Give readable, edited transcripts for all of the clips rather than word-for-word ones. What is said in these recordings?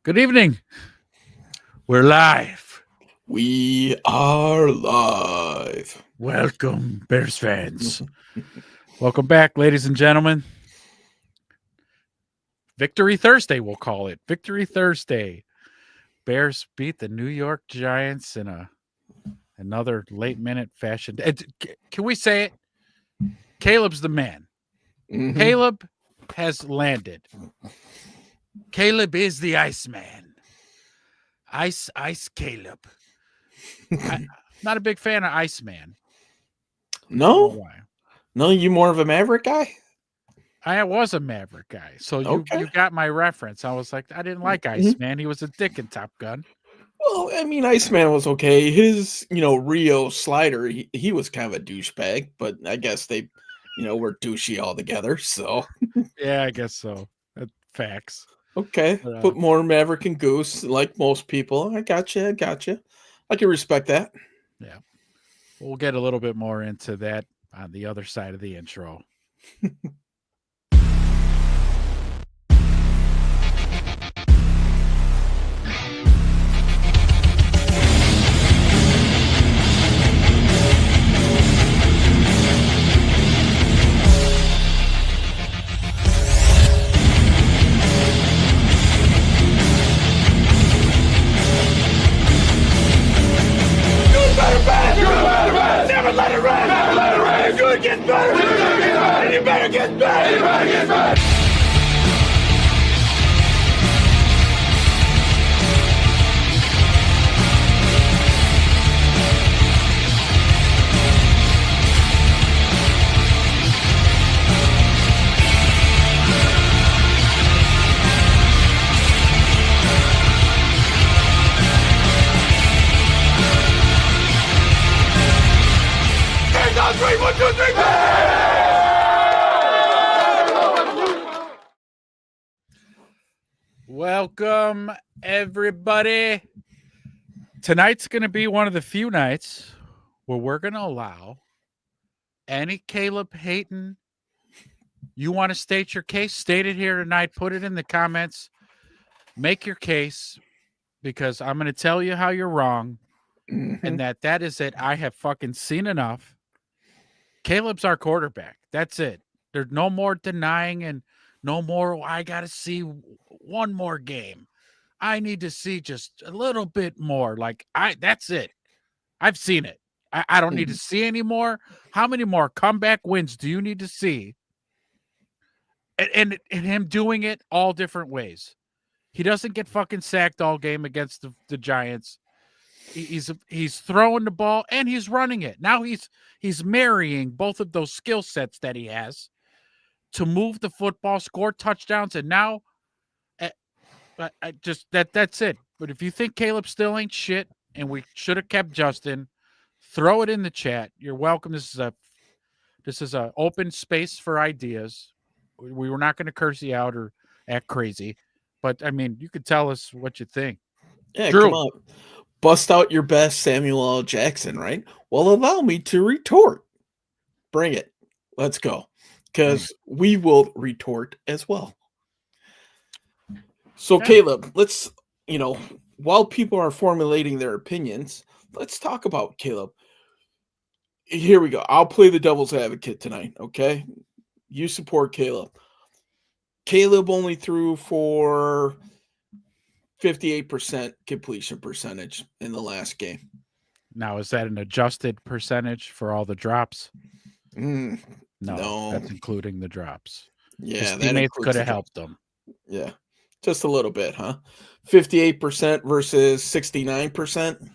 Good evening. We're live. We are live. Welcome, Bears fans. Welcome back, ladies and gentlemen. Victory Thursday, we'll call it. Victory Thursday. Bears beat the New York Giants in another late-minute fashion. Can we say it? Caleb's the man. Mhm. Caleb has landed. Caleb is the Iceman. Ice Caleb. I'm not a big fan of Iceman. I don't know No, why. no, you more of a Maverick guy. I was a Maverick guy, so you Okay. got my reference. I was like, I didn't like Mhm. Iceman. He was a dick in Top Gun. Well, I mean, Iceman was okay. His, Rio slider, he was kind of a douchebag, but I guess they, were douchey all together. So Yeah, I guess so. Facts. okay, But, put more Maverick and Goose, like most people. I gotcha. I can respect that. yeah, we'll get a little bit more into that on the other side of the intro. Never let it rest. Never let it rest. You're good gets better. And you better get better. Hands on three. 1, 2, 3. Welcome, everybody. Tonight's going to be one of the few nights where we're going to allow any Caleb hating. You want to state your case? State it here tonight. Put it in the comments. Make your case, because I'm going to tell you how you're wrong. And that is it. I have fucking seen enough. Caleb's our quarterback. That's it. There's no more denying and no more. I got to see one more game. I need to see just a little bit more. That's it. I've seen it. I don't need to see any more. How many more comeback wins do you need to see? And him doing it all different ways. He doesn't get fucking sacked all game against the Giants. He's throwing the ball and he's running it. Now he's marrying both of those skill sets that he has to move the football, score touchdowns, and now I just that's it. But if you think Caleb still ain't shit and we should have kept Justin, throw it in the chat. You're welcome. This is a open space for ideas. We were not going to curse you out or act crazy, but I mean, you could tell us what you think. Yeah, Drew. come on. Bust out your best Samuel L. Jackson, right? Well, allow me to retort. Bring it. Let's go. Because we will retort as well. So, Yeah. Caleb, let's, while people are formulating their opinions, let's talk about Caleb. Here we go. I'll play the devil's advocate tonight, okay? You support Caleb. Caleb only threw for 58% completion percentage in the last game. Now, is that an adjusted percentage for all the drops? No, That's including the drops. Yeah, his that teammates includes could the have drop. helped him. Yeah, just a little bit, huh? 58% versus 69%.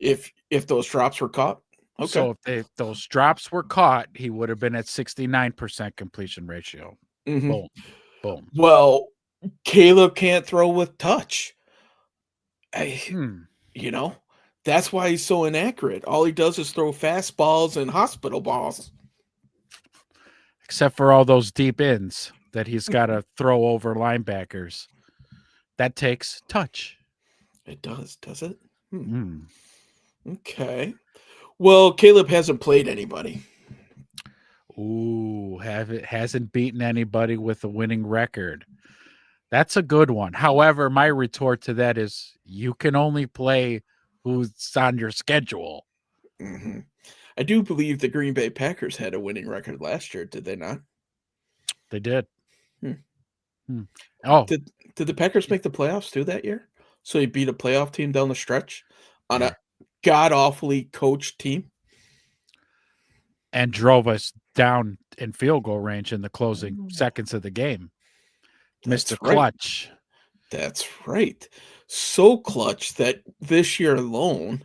If those drops were caught, okay. So if those drops were caught, he would have been at 69% completion ratio. Mhm. Boom. Well, Caleb can't throw with touch. That's why he's so inaccurate. All he does is throw fastballs and hospital balls. Except for all those deep ends that he's got to throw over linebackers. That takes touch. It does it? Mm. Okay. Well, Caleb hasn't played anybody. Ooh, hasn't beaten anybody with a winning record. That's a good one. However, my retort to that is you can only play who's on your schedule. Mhm. I do believe the Green Bay Packers had a winning record last year, did they not? They did. Hmm. Hmm. Oh, Did the Packers make the playoffs too that year? So he beat a playoff team down the stretch on yeah. a god awfully coached team? And drove us down in field goal range in the closing Oh, seconds of the game. Mr. that's right. Clutch. That's right. So clutch that this year alone,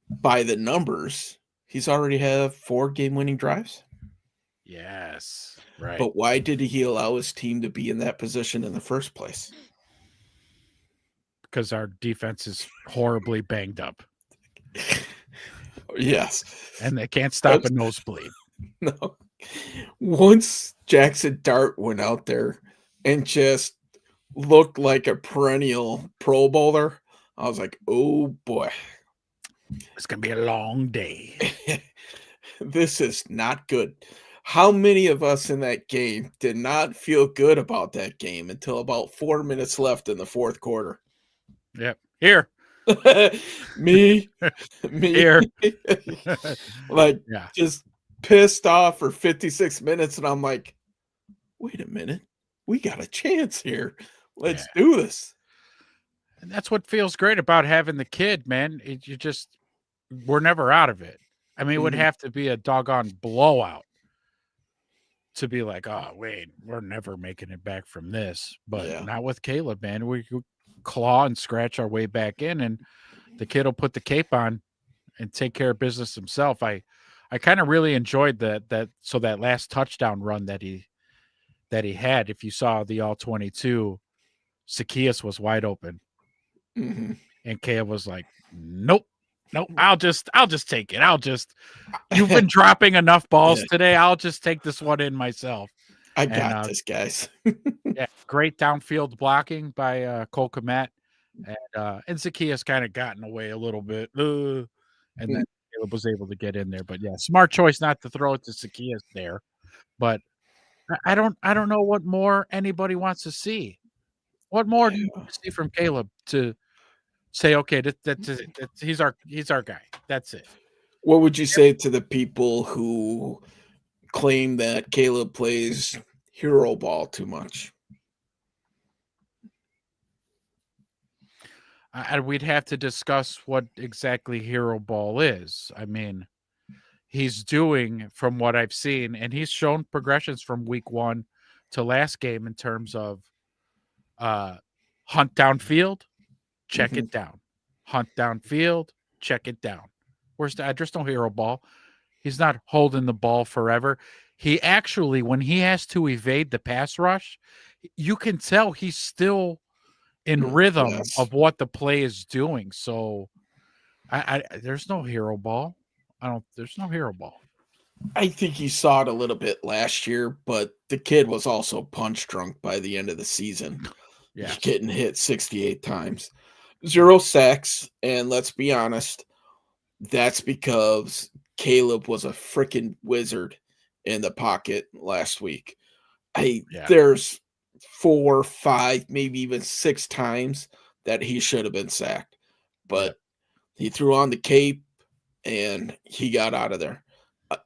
by the numbers, he's already have 4 game-winning drives. Yes. Right. But why did he allow his team to be in that position in the first place? Because our defense is horribly banged up Yes. and they can't stop a nosebleed. No. Once Jackson Dart went out there and just looked like a perennial Pro Bowler, I was like, "Oh boy, It's going to be a long day. this is not good." How many of us in that game did not feel good about that game until about 4 minutes left in the fourth quarter? Yep. Here. Me, me, Here. like Yeah. just pissed off for 56 minutes, and I'm like, "Wait a minute, we got a chance here. Let's Yeah. do this." And that's what feels great about having the kid, man. We're never out of it. I mean, it would Mhm. have to be a doggone blowout to be like, oh, wait, we're never making it back from this. But Yeah. not with Caleb, man. We could claw and scratch our way back in, and the kid will put the cape on and take care of business himself. I kind of really enjoyed that last touchdown run that he had. If you saw the all 22, Zacchaeus was wide open. Mhm. And Caleb was like, nope, nope, I'll just take it. You've been dropping enough balls Yeah, today. I'll just take this one in myself. I And got this, guys. yeah, great downfield blocking by Cole Kmet. And Zacchaeus kind of got in the way a little bit. And then Caleb was able to get in there. But yeah, smart choice not to throw it to Zacchaeus there. But I don't know what more anybody wants to see. What more do you Yeah. want to see from Caleb to say, okay, he's our guy. That's it. What would you say to the people who claim that Caleb plays hero ball too much? We'd have to discuss what exactly hero ball is. I mean, he's doing from what I've seen, and he's shown progressions from week 1 to last game in terms of hunt downfield, check Mhm. it down. Hunt downfield, check it down. There's no hero ball. He's not holding the ball forever. He actually, when he has to evade the pass rush, you can tell he's still in rhythm Yes. of what the play is doing. So there's no hero ball. There's no hero ball. I think you saw it a little bit last year, but the kid was also punch drunk by the end of the season. Yeah. Getting hit 68 times. 0 sacks, and let's be honest, that's because Caleb was a freaking wizard in the pocket last week. Yeah. There's 4, 5, maybe even 6 times that he should have been sacked, Yep. but he threw on the cape and he got out of there.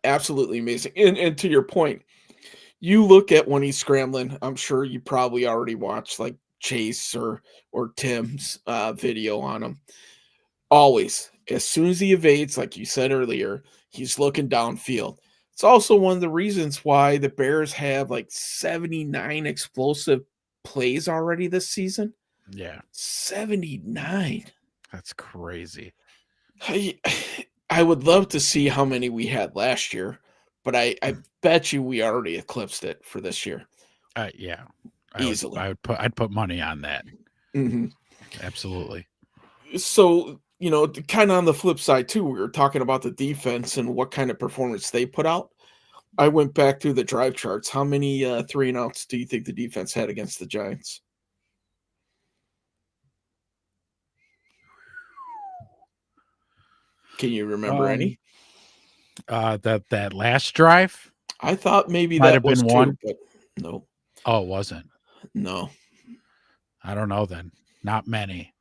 Absolutely amazing. And to your point, you look at when he's scrambling, I'm sure you probably already watched like Chase or Tim's video on him. Always, as soon as he evades, like you said earlier, he's looking downfield. It's also one of the reasons why the Bears have like 79 explosive plays already this season. Yeah. 79. That's crazy. I, I would love to see how many we had last year, but I bet you we already eclipsed it for this year Yeah. easily. I'd put money on that. Mhm. Absolutely. So, kind of on the flip side too, we were talking about the defense and what kind of performance they put out. I went back through the drive charts. How many 3 and outs do you think the defense had against the Giants? Can you remember Um any? that last drive I thought maybe might that have was been 2, one. but no, Oh, it wasn't. no. I don't know then. Not many.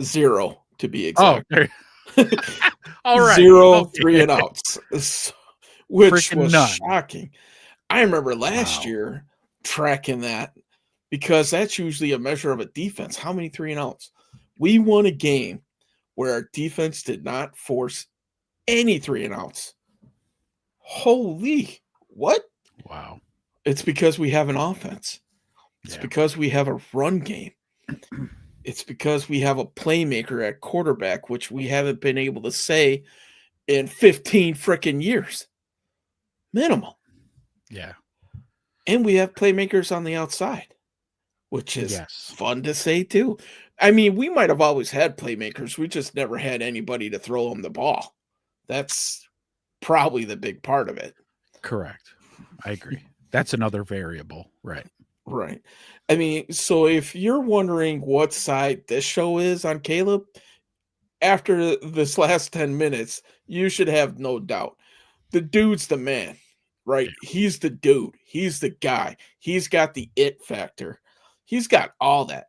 0 to be Oh, exact. all right. 0 Okay. 3 and outs, which Freaking was none. shocking. I remember last Wow. year tracking that because that's usually a measure of a defense. How many 3 and outs? We won a game where our defense did not force any 3 and outs. Holy, what? Wow. It's because we have an offense. It's Yeah. because we have a run game. It's because we have a playmaker at quarterback, which we haven't been able to say in 15 freaking years. Minimum. Yeah. And we have playmakers on the outside, which is Yes. fun to say too. I mean, we might have always had playmakers. We just never had anybody to throw them the ball. That's probably the big part of it. Correct. I agree. That's another variable. Right. Right. I mean, so if you're wondering what side this show is on Caleb, after this last 10 minutes, you should have no doubt. The dude's the man, right? Yeah. He's the dude. He's the guy. He's got the it factor. He's got all that.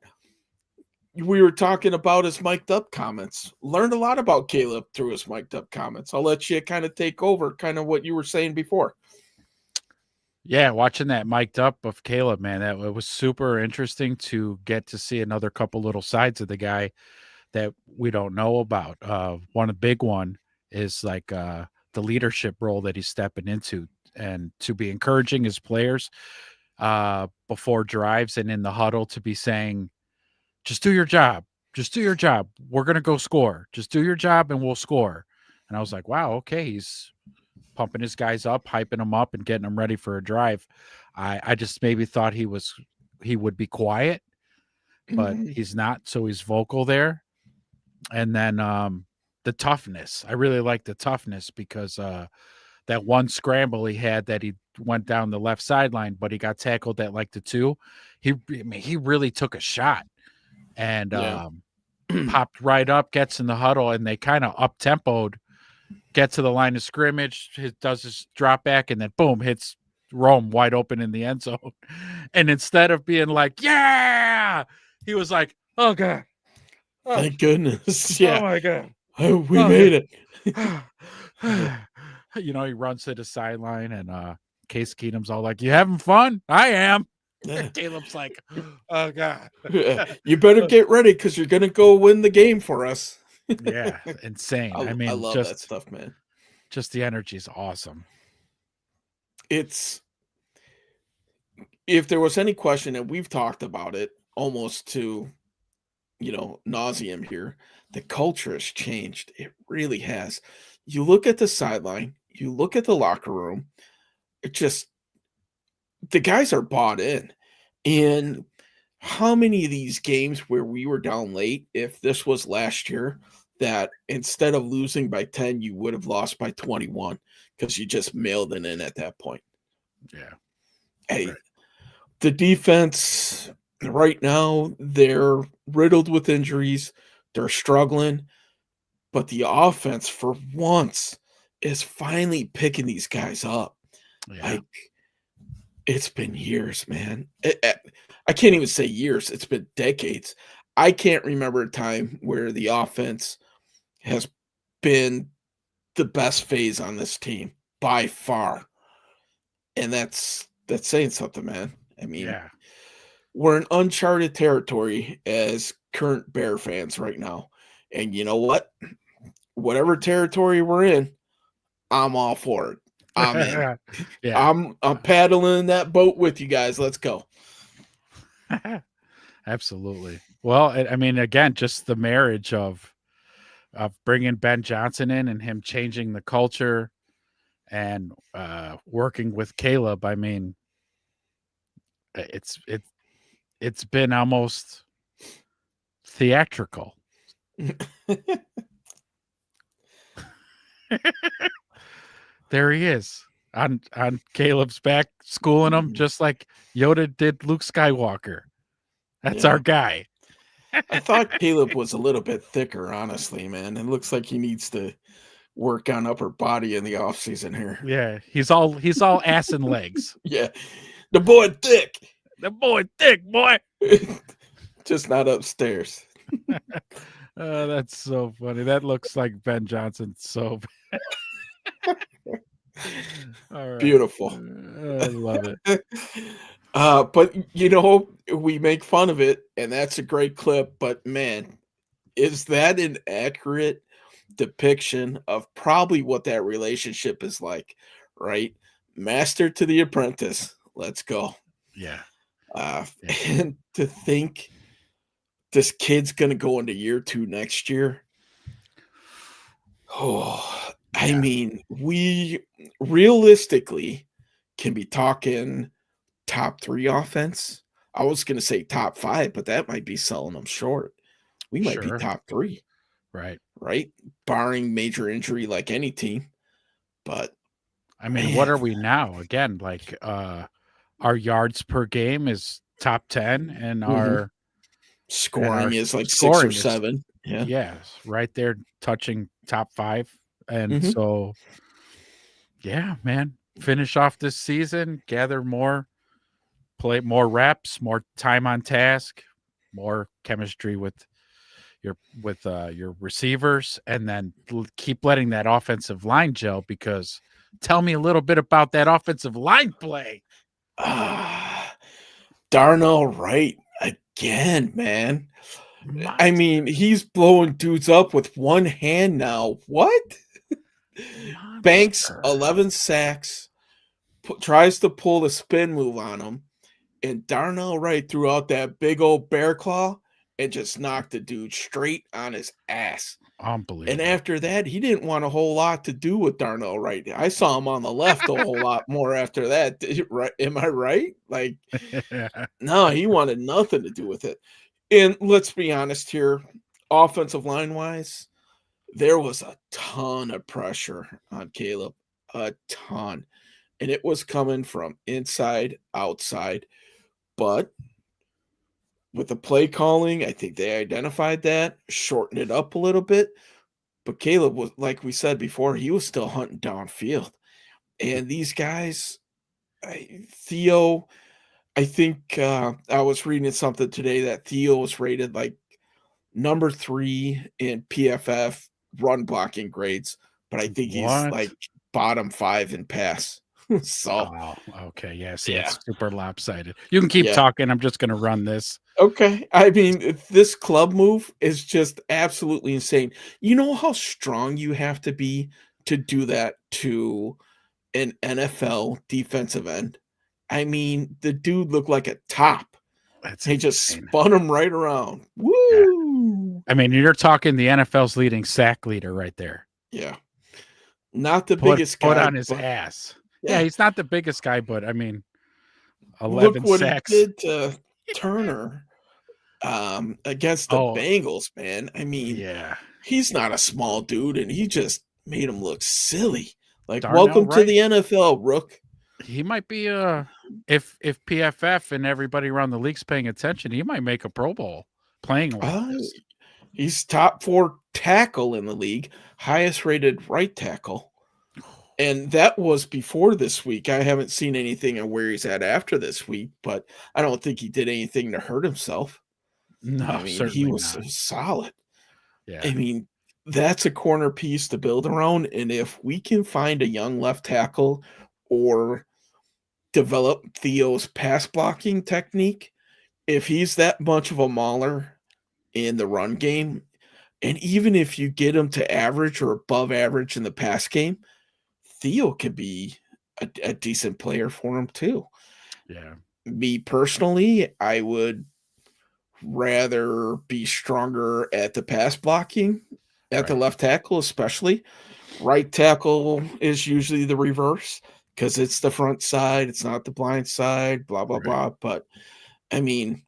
We were talking about his mic'd up comments. Learned a lot about Caleb through his mic'd up comments. I'll let you kind of take over kind of what you were saying before. Yeah, watching that mic'd up of Caleb, man, that it was super interesting to get to see another couple little sides of the guy that we don't know about. One big one is like the leadership role that he's stepping into, and to be encouraging his players before drives and in the huddle to be saying, "Just do your job. Just do your job. We're gonna go score. Just do your job, and we'll score." And I was like, "Wow, okay, he's pumping his guys up, hyping them up, and getting them ready for a drive." I just maybe thought he would be quiet, but Mhm. he's not. So he's vocal there. And then the toughness. I really like the toughness because that one scramble he had that he went down the left sideline, but he got tackled at like the 2. He really took a shot and Yeah. popped right up, gets in the huddle, and they kind of up tempoed, get to the line of scrimmage, does his drop back, and then boom, hits Rome wide open in the end zone. And instead of being like, "Yeah," he was like, "Oh God. Oh, Thank goodness. oh Yeah. my God. Oh, we Oh made it. yeah." He runs to the sideline and Case Keenum's all like, "You having fun?" "I am." Yeah. Caleb's like, "Oh God." You better get ready because you're gonna go win the game for us. Yeah, insane. I I mean, love that stuff, man. just the energy is awesome. It's if there was any question, and we've talked about it almost to nauseum here, the culture has changed. It really has. You look at the sideline, you look at the locker room, it just the guys are bought in. And how many of these games where we were down late, if this was last year, that instead of losing by 10, you would have lost by 21 because you just mailed it in at that point. Yeah. Hey, Right. the defense right now, they're riddled with injuries. They're struggling, but the offense for once is finally picking these guys up. Yeah. Like it's been years, man. I can't even say years. It's been decades. I can't remember a time where the offense has been the best phase on this team by far. And that's saying something, man. I mean, Yeah. we're in uncharted territory as current Bear fans right now. And you know what? Whatever territory we're in, I'm all for it. I'm in. Yeah. I'm paddling that boat with you guys. Let's go. Absolutely. Well, I mean, again, just the marriage of bringing Ben Johnson in and him changing the culture and working with Caleb. I mean, it's been almost theatrical. There he is on Caleb's back, schooling him just like Yoda did Luke Skywalker. That's Yeah. our guy. I thought Caleb was a little bit thicker, honestly, man. It looks like he needs to work on upper body in the off season here. Yeah, he's all ass and legs. Yeah. The boy thick. The boy thick, boy. just not upstairs. That's so funny. That looks like Ben Johnson. So, all right. Beautiful. I love it. But we make fun of it, and that's a great clip. But man, is that an accurate depiction of probably what that relationship is like, right? Master to the apprentice. Let's go. Yeah. Yeah. And to think this kid's going to go into year 2 next year. Oh, I Yeah. mean, we realistically can be talking top 3 offense. I was going to say top 5, but that might be selling them short. We might be Sure. top 3, Right. right? Barring major injury like any team. But I mean, what man, are we now? Again, like our yards per game is top 10 and mhm. our Scoring is like 6 or scoring is 7. Yeah. yes, right there touching top 5. And Mhm. so yeah, man, finish off this season, gather more, play more reps, more time on task, more chemistry with your receivers, and then keep letting that offensive line gel. Because tell me a little bit about that offensive line play. Ah, Darnell Wright again, man. I mean, Monster, he's blowing dudes up with one hand now. What? Banks monster. 11 sacks, tries to pull the spin move on him, and Darnell Wright threw out that big old bear claw and just knocked the dude straight on his ass. And Unbelievable. after that, he didn't want a whole lot to do with Darnell Wright. I saw him on the left a whole lot more after that. Right? Am I right? Like, no, he wanted nothing to do with it. And let's be honest here, offensive line wise, there was a ton of pressure on Caleb, a ton. And it was coming from inside, outside. But with the play calling, I think they identified that, shortened it up a little bit. But Caleb was, like we said before, he was still hunting downfield. And these guys, Theo, I think I was reading something today that Theo was rated like number 3 in PFF run blocking grades, but I think he's What? like bottom 5 in pass. So, Oh, okay. Yeah. See, yeah. that's super lopsided. You can keep Yeah. talking. I'm just going to run this. Okay. I mean, this club move is just absolutely insane. You know how strong you have to be to do that to an NFL defensive end? I mean, the dude looked like a top. That's He just insane. spun him right around. Yeah. Woo! I mean, you're talking the NFL's leading sack leader right there. Yeah. Not the Put biggest put guy, on his but ass. Yeah, yeah. he's not the biggest guy, but I mean, Look 11 what he sacks. did to Turner against the Oh, Bengals, man. I mean, yeah. he's not a small dude, and he just made him look silly. Like, Darnell welcome to Wright, the NFL, Rook. he might be if PFF and everybody around the league's paying attention, he might make a Pro Bowl playing like Uh, this. he's top 4 tackle in the league, highest rated right tackle. And that was before this week. I haven't seen anything on where he's at after this week, but I don't think he did anything to hurt himself. I No, mean, he certainly was not. solid. Yeah. I mean, that's a corner piece to build around. And if we can find a young left tackle or develop Theo's pass blocking technique, if he's that much of a mauler in the run game, and even if you get him to average or above average in the pass game, Theo could be a decent player for him too. Yeah. Me personally, I would rather be stronger at the pass blocking at the Right. left tackle, especially. Right tackle is usually the reverse because it's the front side, it's not the blind side, blah, blah, Right. blah. But I mean,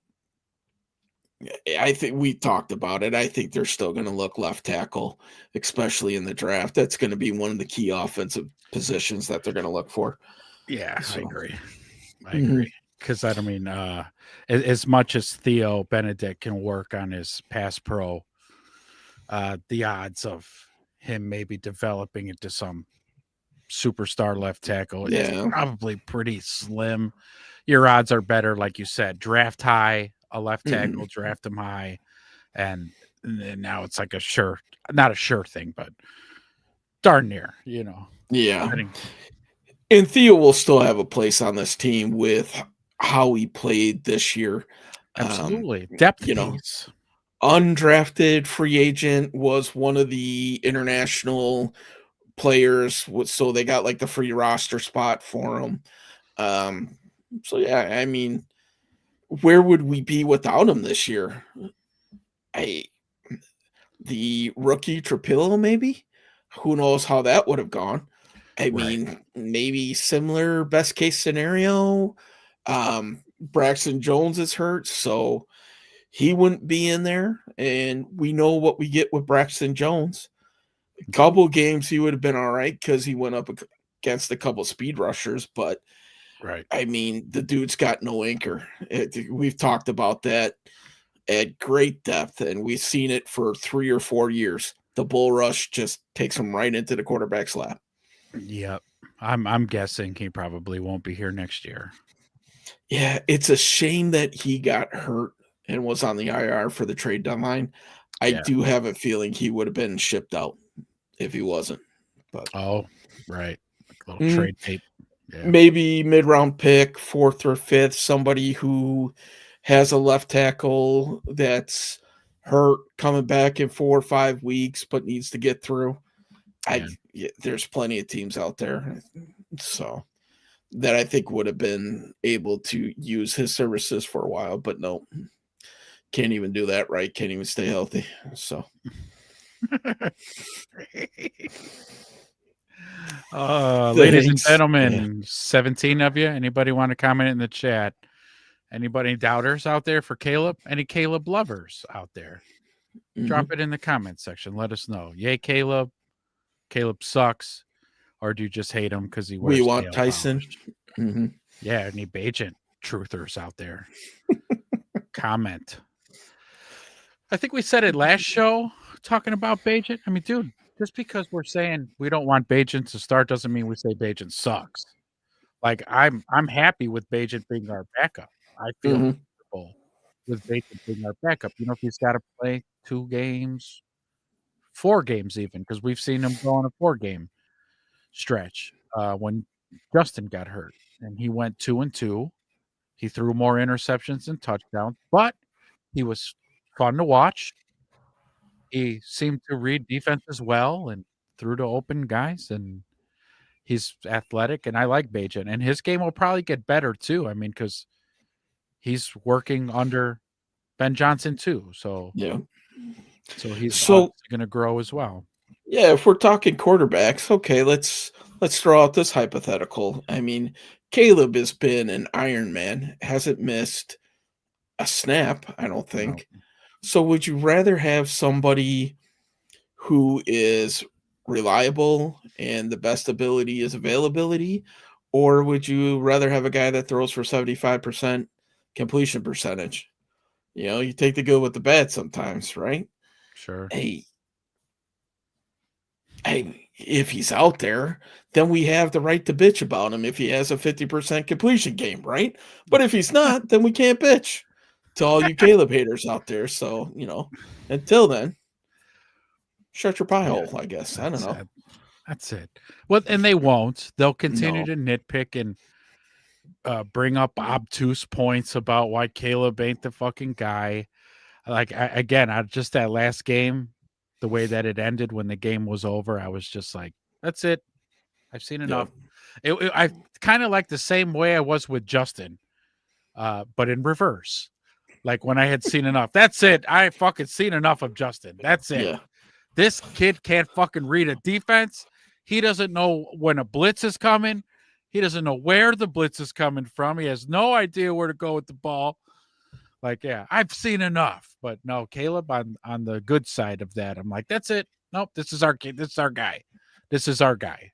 I think we talked about it. I think they're still going to look left tackle, especially in the draft. That's going to be one of the key offensive positions that they're going to look for. Yeah, I So, agree. I mhm. agree. Because I don't mean, as much as Theo Benedict can work on his pass pro, the odds of him maybe developing into some superstar left tackle is Yeah. probably pretty slim. Your odds are better, like you said, draft high, a left Mhm. tackle, draft him high, and then now it's like not a sure thing, but darn near, Yeah. Depending- And Theo will still have a place on this team with how he played this year. Um, Absolutely. Depth you know, piece. undrafted free agent was one of the international players, so they got like the free roster spot for him. Um, so yeah, I mean, where would we be without him this year? I the rookie Trapillo, maybe? Who knows how that would have gone? I Right. mean, maybe similar best case scenario. Braxton Jones is hurt, so he wouldn't be in there. And we know what we get with Braxton Jones. A couple games he would have been all right because he went up against a couple speed rushers, but Right. I mean, the dude's got no anchor. We've talked about that at great depth, and we've seen it for 3 or 4 years. The bull rush just takes him right into the quarterback's lap. Yep. I'm guessing he probably won't be here next year. Yeah, it's a shame that he got hurt and was on the IR for the trade deadline. I Yeah. do have a feeling he would have been shipped out if he wasn't. But Oh, right. Like a little mm, trade tape. Yeah. maybe mid-round pick, 4th or 5th, somebody who has a left tackle that's hurt coming back in 4 or 5 weeks but needs to get through. Yeah. There's plenty of teams out there, so that I think would have been able to use his services for a while, but no, can't even do that right. Can't even stay healthy. So, Ladies and thanks. Yeah. gentlemen, 17 of you. Anybody want to comment in the chat? Anybody doubters out there for Caleb? Any Caleb lovers out there? Drop Mhm. it in the comment section. Let us know. Yay, Caleb. Caleb sucks. Or do you just hate him because he We wears want nail Tyson. polish? Mhm. Yeah, any Bajent truthers out there? Comment. I think we said it last show talking about Bajent. I mean, dude, just because we're saying we don't want Bajent to start doesn't mean we say Bajent sucks. Like I'm happy with Bajent being our backup. I feel Mhm. comfortable with Bajent being our backup. If he's got to play 2 games, 4 games even, because we've seen him go on a 4-game stretch when Justin got hurt, and he went 2-2. He threw more interceptions than touchdowns, but he was fun to watch. He seemed to read defenses well and threw to open guys, and he's athletic, and I like Bajan. And his game will probably get better too. I mean, because he's working under Ben Johnson too, so Yeah. he's So, obviously going to grow as well. yeah, if we're talking quarterbacks, okay, let's throw out this hypothetical. I mean, Caleb has been an Iron Man, hasn't missed a snap, I don't No, think. So, would you rather have somebody who is reliable and the best ability is availability? Or would you rather have a guy that throws for 75% completion percentage? You take the good with the bad sometimes, right? sure. Hey, if he's out there, then we have the right to bitch about him if he has a 50% completion game, right? But if he's not, then we can't bitch to all you Caleb haters out there. So, until then, shut your pie Yeah, hole, I guess. I don't that's know. it. That's it. Well, and they won't. They'll continue No. to nitpick and bring up obtuse points about why Caleb ain't the fucking guy. Like again, just that last game, the way that it ended when the game was over, I was just like, "That's it. I've seen Yeah. enough." I kind of like the same way I was with Justin, but in reverse. Like when I had seen enough. That's it. I fucking seen enough of Justin. That's it. Yeah. This kid can't fucking read a defense. He doesn't know when a blitz is coming. He doesn't know where the blitz is coming from. He has no idea where to go with the ball. Like, yeah, I've seen enough. But no, Caleb on the good side of that. I'm like, that's it. Nope, this is our kid. This is our guy. This is our guy.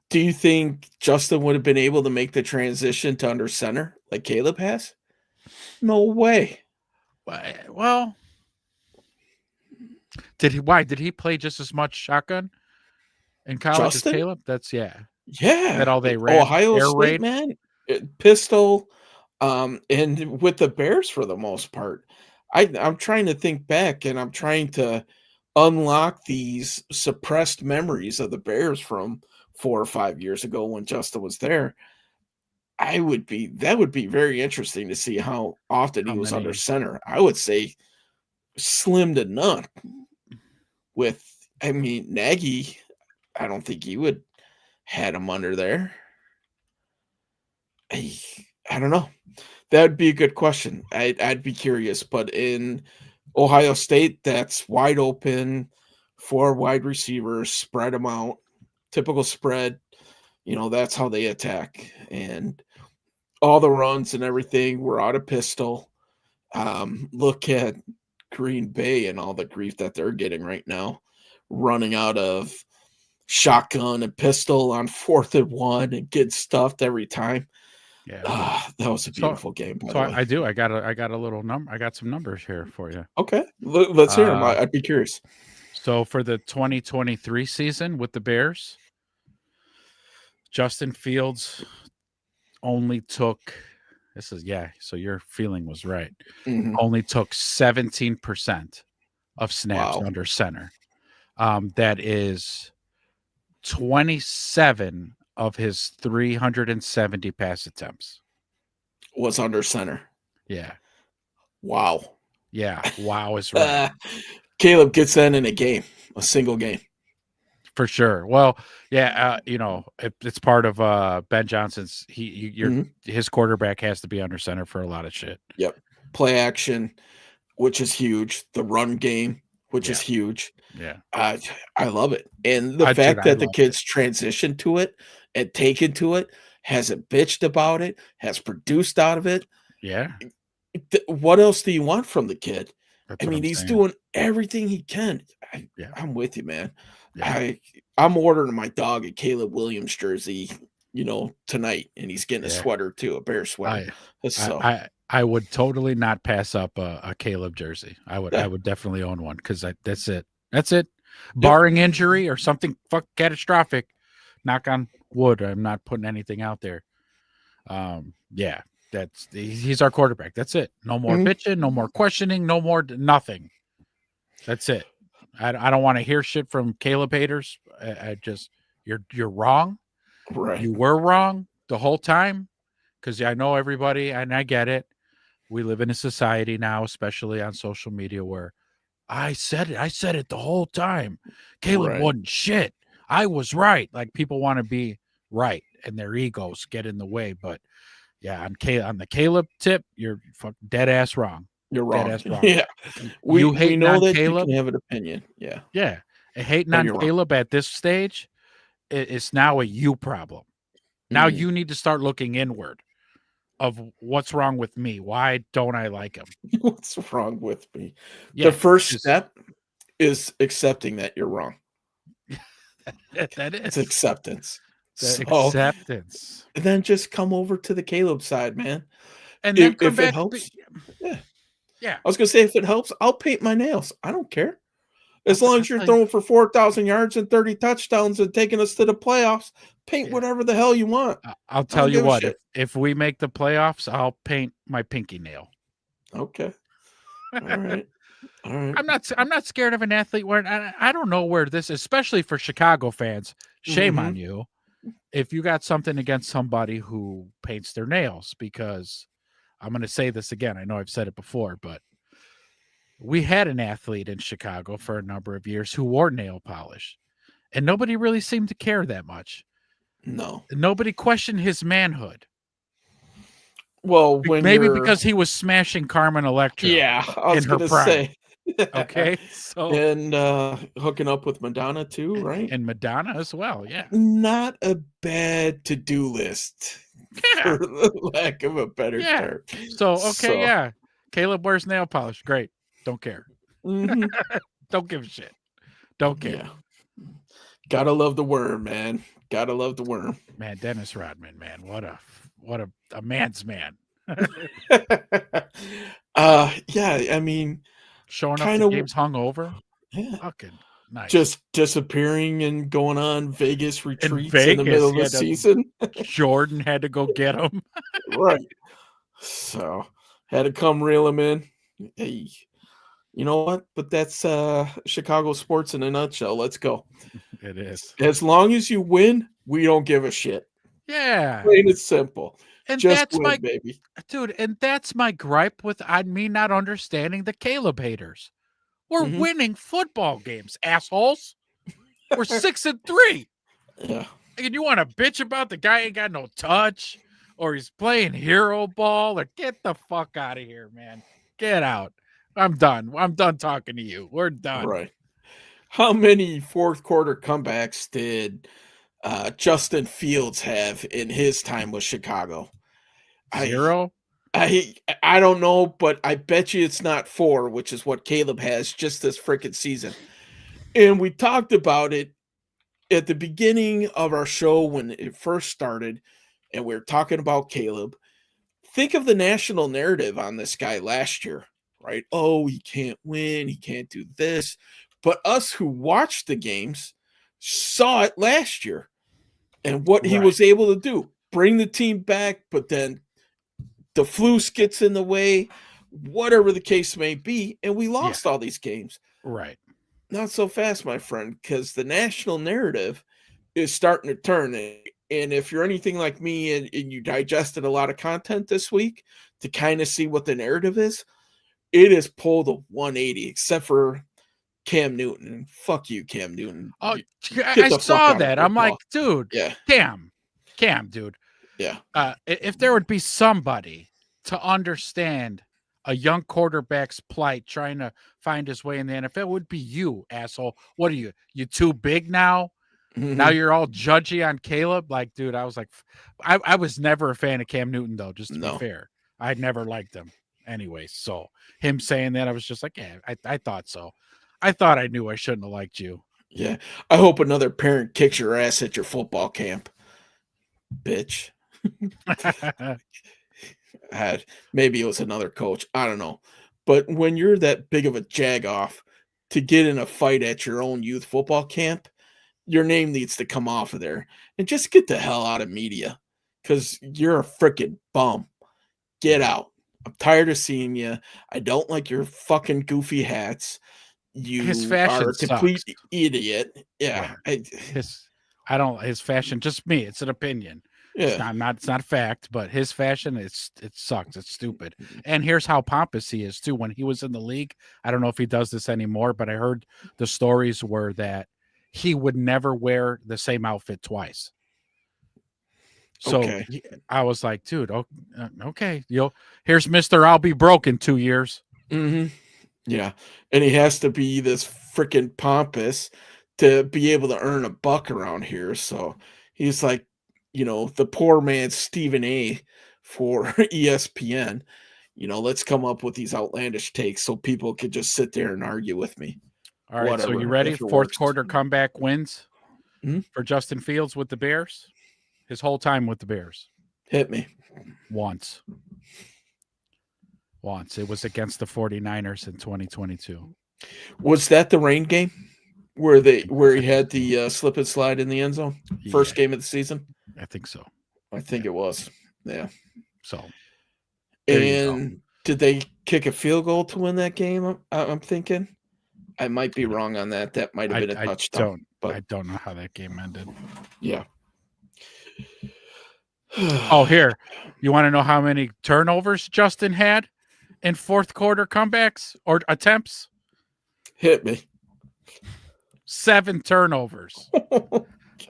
Do you think Justin would have been able to make the transition to under center like Caleb has? No way. Well, did he? Why did he play just as much shotgun in college as Justin? Caleb? That's yeah. Is Yeah. that all they ran? Ohio Air State, raid. man. Pistol. And with the Bears for the most part, I'm trying to think back and I'm trying to unlock these suppressed memories of the Bears from 4 or 5 years ago when Justin was there. That would be very interesting to see how often How he was under many? center. I would say slim to none. With I mean, Nagy, I don't think he would had him under there. I, I don't know. That'd be a good question. I'd be curious, but in Ohio State, that's wide open, 4 wide receivers, spread them out, typical spread. That's how they attack, and all the runs and everything were out of pistol. Look at Green Bay and all the grief that they're getting right now, running out of shotgun and pistol on 4th and 1 and get stuffed every time. Yeah. That was a So beautiful game, by so the way. I do. I got a little number. I got some numbers here for you. Okay, let's hear them. Uh, I'd be curious. so for the 2023 season with the Bears, Justin Fields only took so your feeling was right. Mhm. Only took 17% of snaps Wow. under center. That is 27 of his 370 pass attempts. Was under center. Yeah. Wow. Yeah. Wow is right. Caleb gets that in a single game. For sure. Well, yeah, it's part of Ben Johnson's. His quarterback has to be under center for a lot of shit. Yep. Play action, which is huge. The run game, which is huge. Yeah. I love it. And the fact that the kids transitioned to it and taken to it, hasn't bitched about it, has produced out of it. Yeah. What else do you want from the kid? That's I what mean, I'm he's saying. doing everything he can. Yeah. I'm with you, man. Yeah. I'm ordering my dog a Caleb Williams jersey, tonight, and he's getting a sweater too, a Bear sweater. I would totally not pass up a Caleb jersey. I would definitely own one because that's it. That's it. Barring injury or something catastrophic, knock on wood, I'm not putting anything out there. Yeah, he's our quarterback. That's it. No more bitching, no more questioning, no more nothing. That's it. I don't want to hear shit from Caleb haters. You're wrong. Right. You were wrong the whole time because I know everybody and I get it. We live in a society now, especially on social media, where I said it the whole time. Caleb wasn't shit. I was right. Like people want to be right and their egos get in the way. But yeah, on the Caleb tip, you're dead ass wrong. You're wrong. Dead ass wrong. Yeah. We know on that Caleb, you can have an opinion. Yeah. Yeah. Hating on Caleb at this stage, it's now a you problem. Now you need to start looking inward of what's wrong with me. Why don't I like him? What's wrong with me? Yeah, the first step is accepting that you're wrong. That is. It's acceptance. Acceptance. And then just come over to the Caleb side, man. And then come if back. It helps, yeah. I was gonna say if it helps, I'll paint my nails. I don't care. As long as you're throwing for 4,000 yards and 30 touchdowns and taking us to the playoffs, paint whatever the hell you want. I'll tell you what, if we make the playoffs, I'll paint my pinky nail. Okay. All right. All right. I'm not scared of an athlete wearing. I don't know where this, especially for Chicago fans. Shame on you if you got something against somebody who paints their nails, because I'm going to say this again. I know I've said it before, but we had an athlete in Chicago for a number of years who wore nail polish, and nobody really seemed to care that much. No. Nobody questioned his manhood. Well, maybe because he was smashing Carmen Electra. Yeah, I was going to say. Okay, so and hooking up with Madonna too, right? And Madonna as well, yeah. Not a bad to-do list, for the lack of a better term. So Caleb wears nail polish. Great. Don't care. Don't give a shit. Don't care. Yeah. Gotta love the worm, man. Gotta love the worm. Man, Dennis Rodman, man. What a man's man. Yeah, I mean, showing up to games hungover. Yeah. Fucking nice. Just disappearing and going on Vegas retreats in the middle of the season. Jordan had to go get him. Right. So had to come reel him in. Hey, you know what? But that's Chicago sports in a nutshell. Let's go. It is. As long as you win, we don't give a shit. Yeah. Plain and simple. And Just that's win, my baby. dude, and that's my gripe with me not understanding the Caleb haters. We're Mhm. winning football games, assholes. We're 6-3. Yeah. And you want to bitch about the guy ain't got no touch or he's playing hero ball or get the fuck out of here, man. Get out. I'm done. I'm done talking to you. We're done. Right. How many fourth quarter comebacks did Justin Fields have in his time with Chicago? I 0? I don't know, but I bet you it's not 4, which is what Caleb has just this freaking season. And we talked about it at the beginning of our show when it first started, and we were talking about Caleb. Think of the national narrative on this guy last year, right? Oh, he can't win, he can't do this. But us who watched the games saw it last year and what he Right. was able to do. Bring the team back, but then the flu gets in the way, whatever the case may be, and we lost all these games. Right. Not so fast, my friend, because the national narrative is starting to turn. And if you're anything like me and you digested a lot of content this week to kind of see what the narrative is, it has pulled a 180, except for Cam Newton. And fuck you, Cam Newton. Oh, Get I the fuck saw out of that. I'm like, football. dude, Yeah. Cam, dude. Yeah. If there would be somebody to understand a young quarterback's plight trying to find his way in the NFL, it would be you, asshole. What are you? You too big now? Now Mhm. you're all judgy on Caleb? Like, dude, I was like, I was never a fan of Cam Newton, though, just to be No. fair. I never liked him anyway. So him saying that, I was just like, yeah, I thought so. I thought I knew I shouldn't have liked you. Yeah. I hope another parent kicks your ass at your football camp. Bitch. Maybe it was another coach. I don't know. But when you're that big of a jagoff to get in a fight at your own youth football camp, your name needs to come off of there and just get the hell out of media because you're a freaking bum. Get out. I'm tired of seeing you. I don't like your fucking goofy hats. His You are fashion a complete sucks. idiot. Yeah. Yeah. His fashion, just me. It's an opinion. It's Yeah. it's not a fact, but his fashion, it sucks. It's stupid. And here's how pompous he is too. When he was in the league, I don't know if he does this anymore, but I heard the stories were that he would never wear the same outfit twice. So Okay. I was like, dude, okay, here's Mister I'll be broke in 2 years. Mm-hmm. Yeah. And he has to be this freaking pompous to be able to earn a buck around here. So he's like, the poor man Stephen A for ESPN. Let's come up with these outlandish takes so people could just sit there and argue with me. All right, so you Whatever, ready? if it Fourth works. quarter comeback wins Mhm. for Justin Fields with the Bears. His whole time with the Bears. Hit me. Once. It was against the 49ers in 2022. Was that the rain game where he had the slip and slide in the end zone? First game of the season? I think so. I think it was. Yeah. So there you go. And did they kick a field goal to win that game? I'm thinking. I might be wrong on that. That might have been a touchdown. I don't know how that game ended. Yeah. Oh, here. You want to know how many turnovers Justin had in fourth quarter comebacks or attempts? Hit me. 7 turnovers.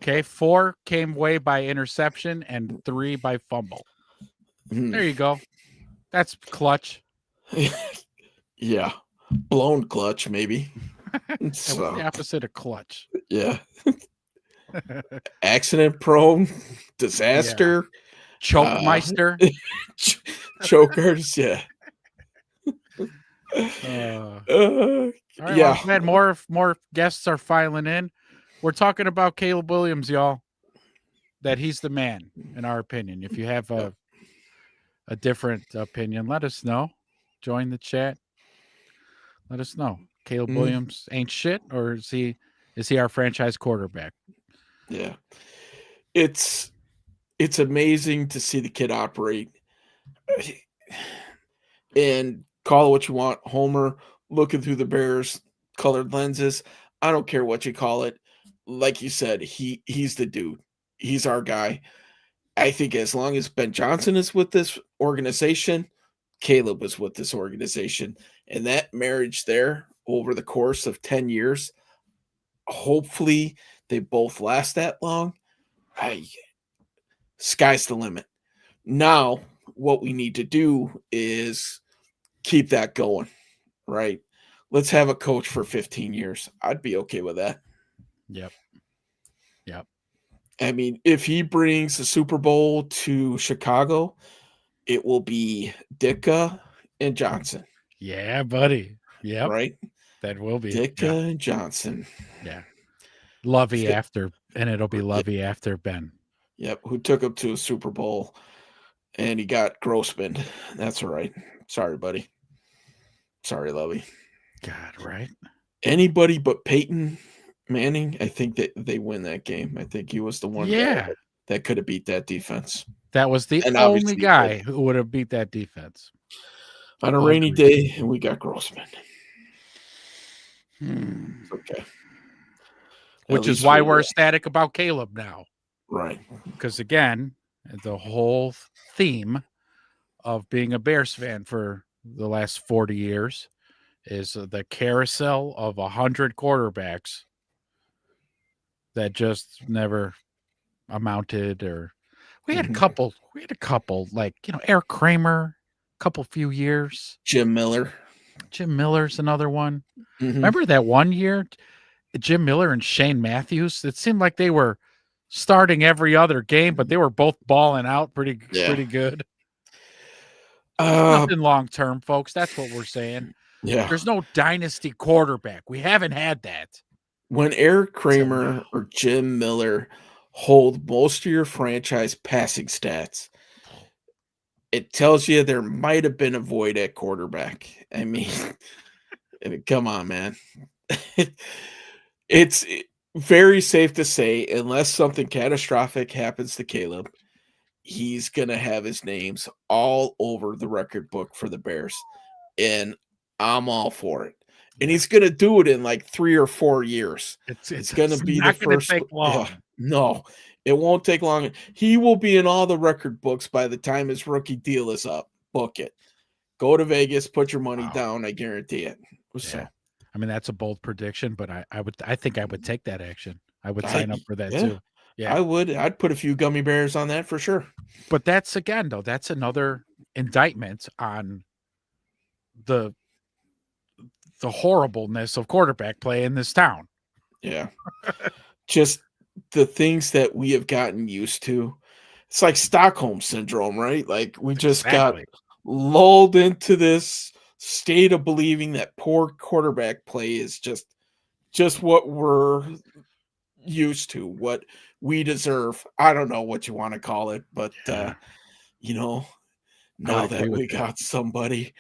Okay, 4 came away by interception and 3 by fumble. There you go. That's clutch. Yeah. Blown clutch, maybe. So, what's the opposite of clutch? Yeah. Accident prone, disaster, choke meister, chokers. Yeah. All right, yeah. well, I'm glad more guests are filing in. We're talking about Caleb Williams, y'all. That he's the man, in our opinion. If you have a different opinion, let us know. Join the chat. Let us know. Caleb Williams ain't shit, or is he our franchise quarterback? Yeah. It's amazing to see the kid operate. And call it what you want, Homer looking through the Bears colored lenses. I don't care what you call it. Like you said, he's the dude. He's our guy. I think as long as Ben Johnson is with this organization, Caleb was with this organization. And that marriage there over the course of 10 years, hopefully they both last that long. Sky's the limit. Now, what we need to do is keep that going, right? Let's have a coach for 15 years. I'd be okay with that. Yep. Yep. I mean, if he brings the Super Bowl to Chicago, it will be Ditka and Johnson. Yeah, buddy. Yep. Right? That will be. Ditka and Johnson. Yeah. Lovey after, and it'll be Lovey after Ben. Yep. Who took him to a Super Bowl and he got Grossman. That's all right. Sorry, buddy. Sorry, Lovey. God, right? Anybody but Peyton Manning, I think that they win that game. I think he was the one guy that could have beat that defense. That was the only guy who would have beat that defense. On a rainy day, and we got Grossman. Okay. Which is why we're ecstatic about Caleb now. Right. Because, again, the whole theme of being a Bears fan for the last 40 years is the carousel of 100 quarterbacks that just never amounted. Or we had a couple like, Eric Kramer, few years. Jim Miller's another one. Remember that one year, Jim Miller and Shane Matthews? It seemed like they were starting every other game, but they were both balling out pretty good. Nothing long term, folks. That's what we're saying. Yeah. There's no dynasty quarterback. We haven't had that. When Eric Kramer or Jim Miller hold most of your franchise passing stats, it tells you there might have been a void at quarterback. I mean, come on, man. It's very safe to say, unless something catastrophic happens to Caleb, he's going to have his names all over the record book for the Bears. And I'm all for it. And he's going to do it in like 3 or 4 years. It's going to be the first. Take long. No, it won't take long. He will be in all the record books by the time his rookie deal is up. Book it. Go to Vegas, put your money down. I guarantee it. So. Yeah. I mean, that's a bold prediction, but I think I would take that action. I would sign up for that too. Yeah, I would. I'd put a few gummy bears on that for sure. But that's another indictment on the horribleness of quarterback play in this town. Yeah. Just the things that we have gotten used to. It's like Stockholm syndrome, right? Like we just got lulled into this state of believing that poor quarterback play is just what we're used to, what we deserve. I don't know what you want to call it, but now that we got somebody,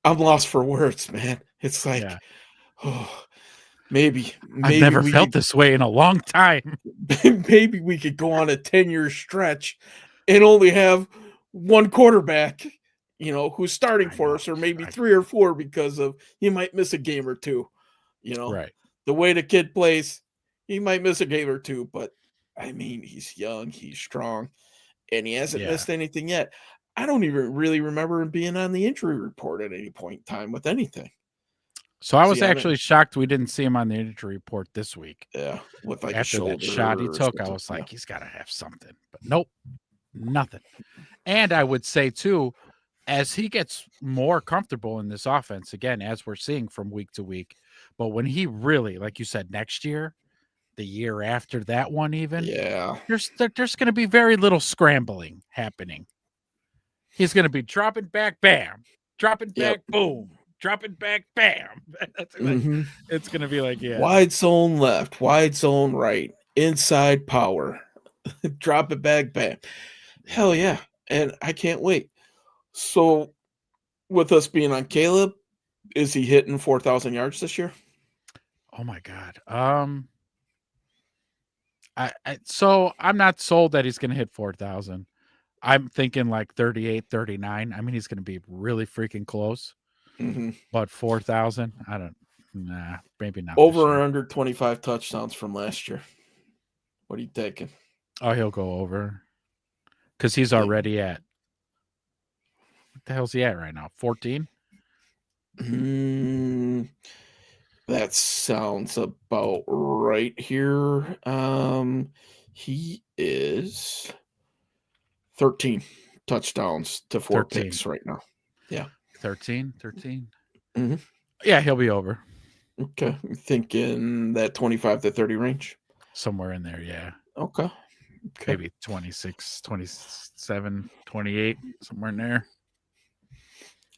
I'm lost for words, man. It's like, maybe I've never felt this way in a long time. Maybe we could go on a 10-year stretch and only have one quarterback, who's starting for us, or maybe 3 or 4 because of he might miss a game or two. Right. The way the kid plays, he might miss a game or two, but I mean, he's young, he's strong, and he hasn't missed anything yet. I don't even really remember him being on the injury report at any point in time with anything. So I was actually shocked we didn't see him on the injury report this week. Yeah, with like after that shot he took, I was like, he's got to have something. But nope, nothing. And I would say too, as he gets more comfortable in this offense, again, as we're seeing from week to week, but when he really, like you said, next year, the year after that one, even, there's going to be very little scrambling happening. He's going to be dropping back, bam, dropping back, boom, dropping back, bam. That's it's going to be like, wide zone left, wide zone right, inside power, drop it back, bam. Hell yeah. And I can't wait. So with us being on Caleb, is he hitting 4,000 yards this year? Oh my God. So I'm not sold that he's going to hit 4,000. I'm thinking like 38, 39. I mean, he's going to be really freaking close. Mm-hmm. But 4,000, I don't. Nah, maybe not this Over year. or under 25 touchdowns from last year. What are you taking? Oh, he'll go over because he's Think- already at. What the hell's he at right now? 14. That sounds about right here. He is 13 touchdowns to 4 13. picks right now. Yeah. 13. 13. Mhm. Yeah, he'll be over Okay. Thinking that 25 to 30 range. somewhere in there. Yeah. Okay. Okay. Maybe 26, 27, 28, somewhere in there.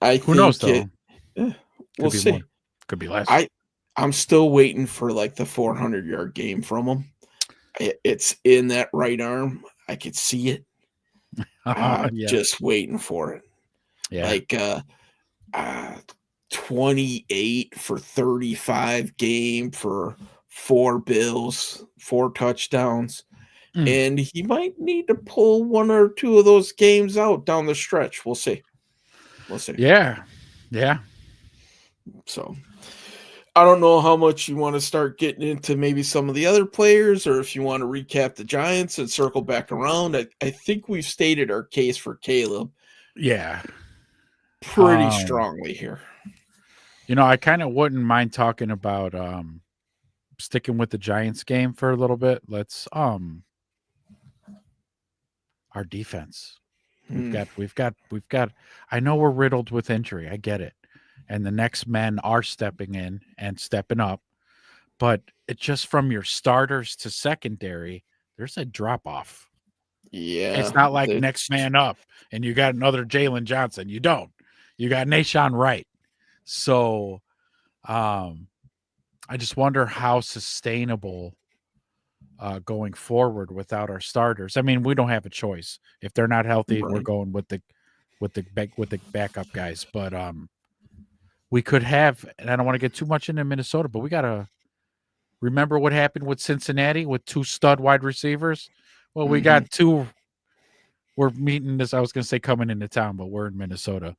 I Who knows, think though? we'll Could be more. see. Could be less. I'm still waiting for like the 400-yard game from him. It's in that right arm. I could see it. I'm Yeah. just waiting for it. Yeah. Like 28 for 35 game for 4 bills, 4 touchdowns. Mm. And he might need to pull 1 or 2 of those games out down the stretch. We'll see. We'll see. Yeah. Yeah. So I don't know how much you want to start getting into maybe some of the other players, or if you want to recap the Giants and circle back around. I think we've stated our case for Caleb Yeah. pretty strongly here. You know, I kind of wouldn't mind talking about sticking with the Giants game for a little bit. Let's our defense. We've got I know we're riddled with injury. I get it. And the next men are stepping in and stepping up. But it just from your starters to secondary, there's a drop off. Yeah. It's not like next man up and you got another Jalen Johnson. You don't. You got Nashawn Wright. So I just wonder how sustainable going forward without our starters. I mean, we don't have a choice. If they're not healthy, we're going with the backup guys. But we could have, and I don't want to get too much into Minnesota, but we gotta remember what happened with Cincinnati with 2 stud wide receivers. Well, we got 2. We're meeting this. I was going to say coming into town, but we're in Minnesota.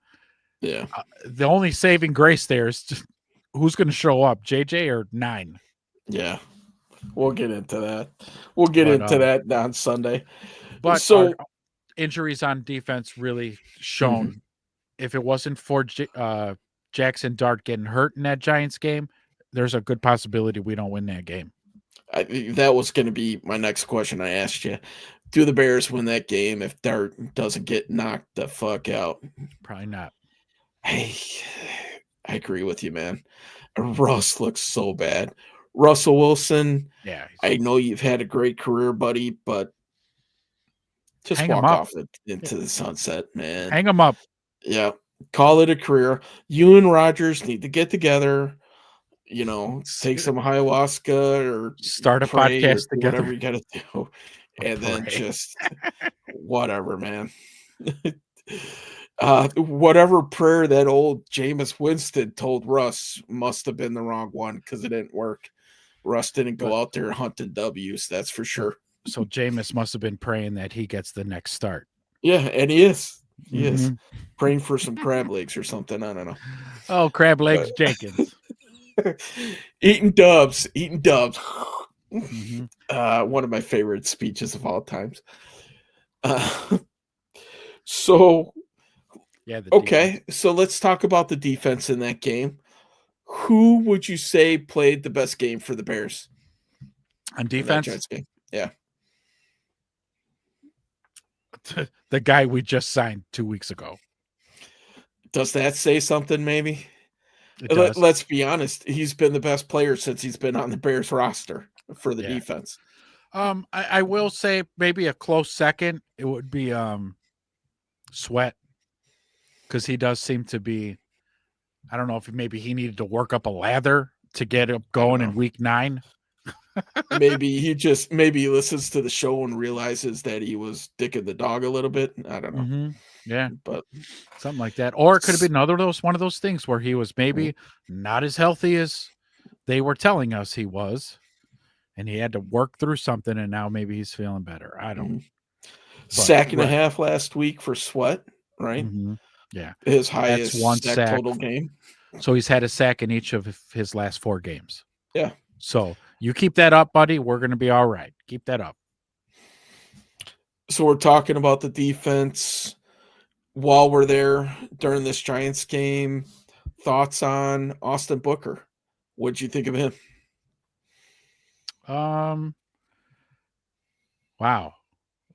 Yeah. The only saving grace there is just, who's going to show up, JJ or 9? Yeah. We'll get into that. We'll get into that on Sunday. But so injuries on defense really shown. If it wasn't for Jackson Dart getting hurt in that Giants game, there's a good possibility we don't win that game. That was going to be my next question I asked you. Do the Bears win that game if Dart doesn't get knocked the fuck out? Probably not. Hey, I agree with you, man. Russ looks so bad. Russell Wilson, yeah, I know you've had a great career, buddy, but just walk off into the sunset, man. Hang him up. Yeah, call it a career. You and Rodgers need to get together. You know, take some ayahuasca or start a podcast together. Whatever you got to do, and then just whatever, man. Whatever prayer that old Jameis Winston told Russ must have been the wrong one because it didn't work. Russ didn't go out there hunting W's, that's for sure. So Jameis must have been praying that he gets the next start. Yeah, and he is. He is praying for some crab legs or something. I don't know. Oh, crab legs Jenkins. Eating dubs. One of my favorite speeches of all times. So let's talk about the defense in that game. Who would you say played the best game for the Bears on defense? Game? Yeah, the guy we just signed 2 weeks ago. Does that say something? Maybe. Let's be honest. He's been the best player since he's been on the Bears roster for the defense. I will say maybe a close second. It would be Sweat, because he does seem to be. I don't know if maybe he needed to work up a lather to get it going in week 9. Maybe he listens to the show and realizes that he was dicking the dog a little bit. I don't know. Yeah, but something like that, or it could have been one of those things where he was maybe not as healthy as they were telling us he was, and he had to work through something, and now maybe he's feeling better. I don't. Sack and a right. half last week for Sweat, right? Mhm. Yeah. His That's highest 1 sack sack. total game. So he's had a sack in each of his last 4 games. Yeah. So you keep that up, buddy. We're going to be all right. Keep that up. So we're talking about the defense while we're there during this Giants game. Thoughts on Austin Booker? What'd you think of him? Um, wow.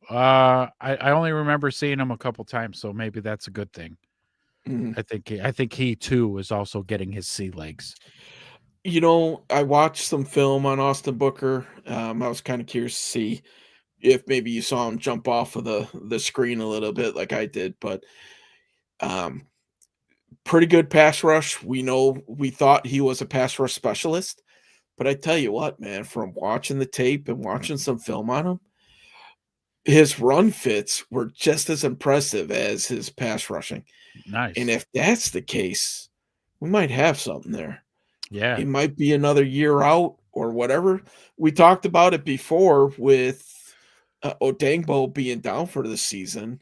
I only remember seeing him a couple times, so maybe that's a good thing. Mhm. I think he too is also getting his sea legs. You know, I watched some film on Austin Booker. I was kind of curious to see if maybe you saw him jump off of the screen a little bit like I did, but um, pretty good pass rush. We thought he was a pass rush specialist, but I tell you what, man, from watching the tape and watching some film on him, his run fits were just as impressive as his pass rushing. And Nice. if that's the case, we might have something there. Yeah. It might be another year out or whatever. We talked about it before with Odangbo being down for the season.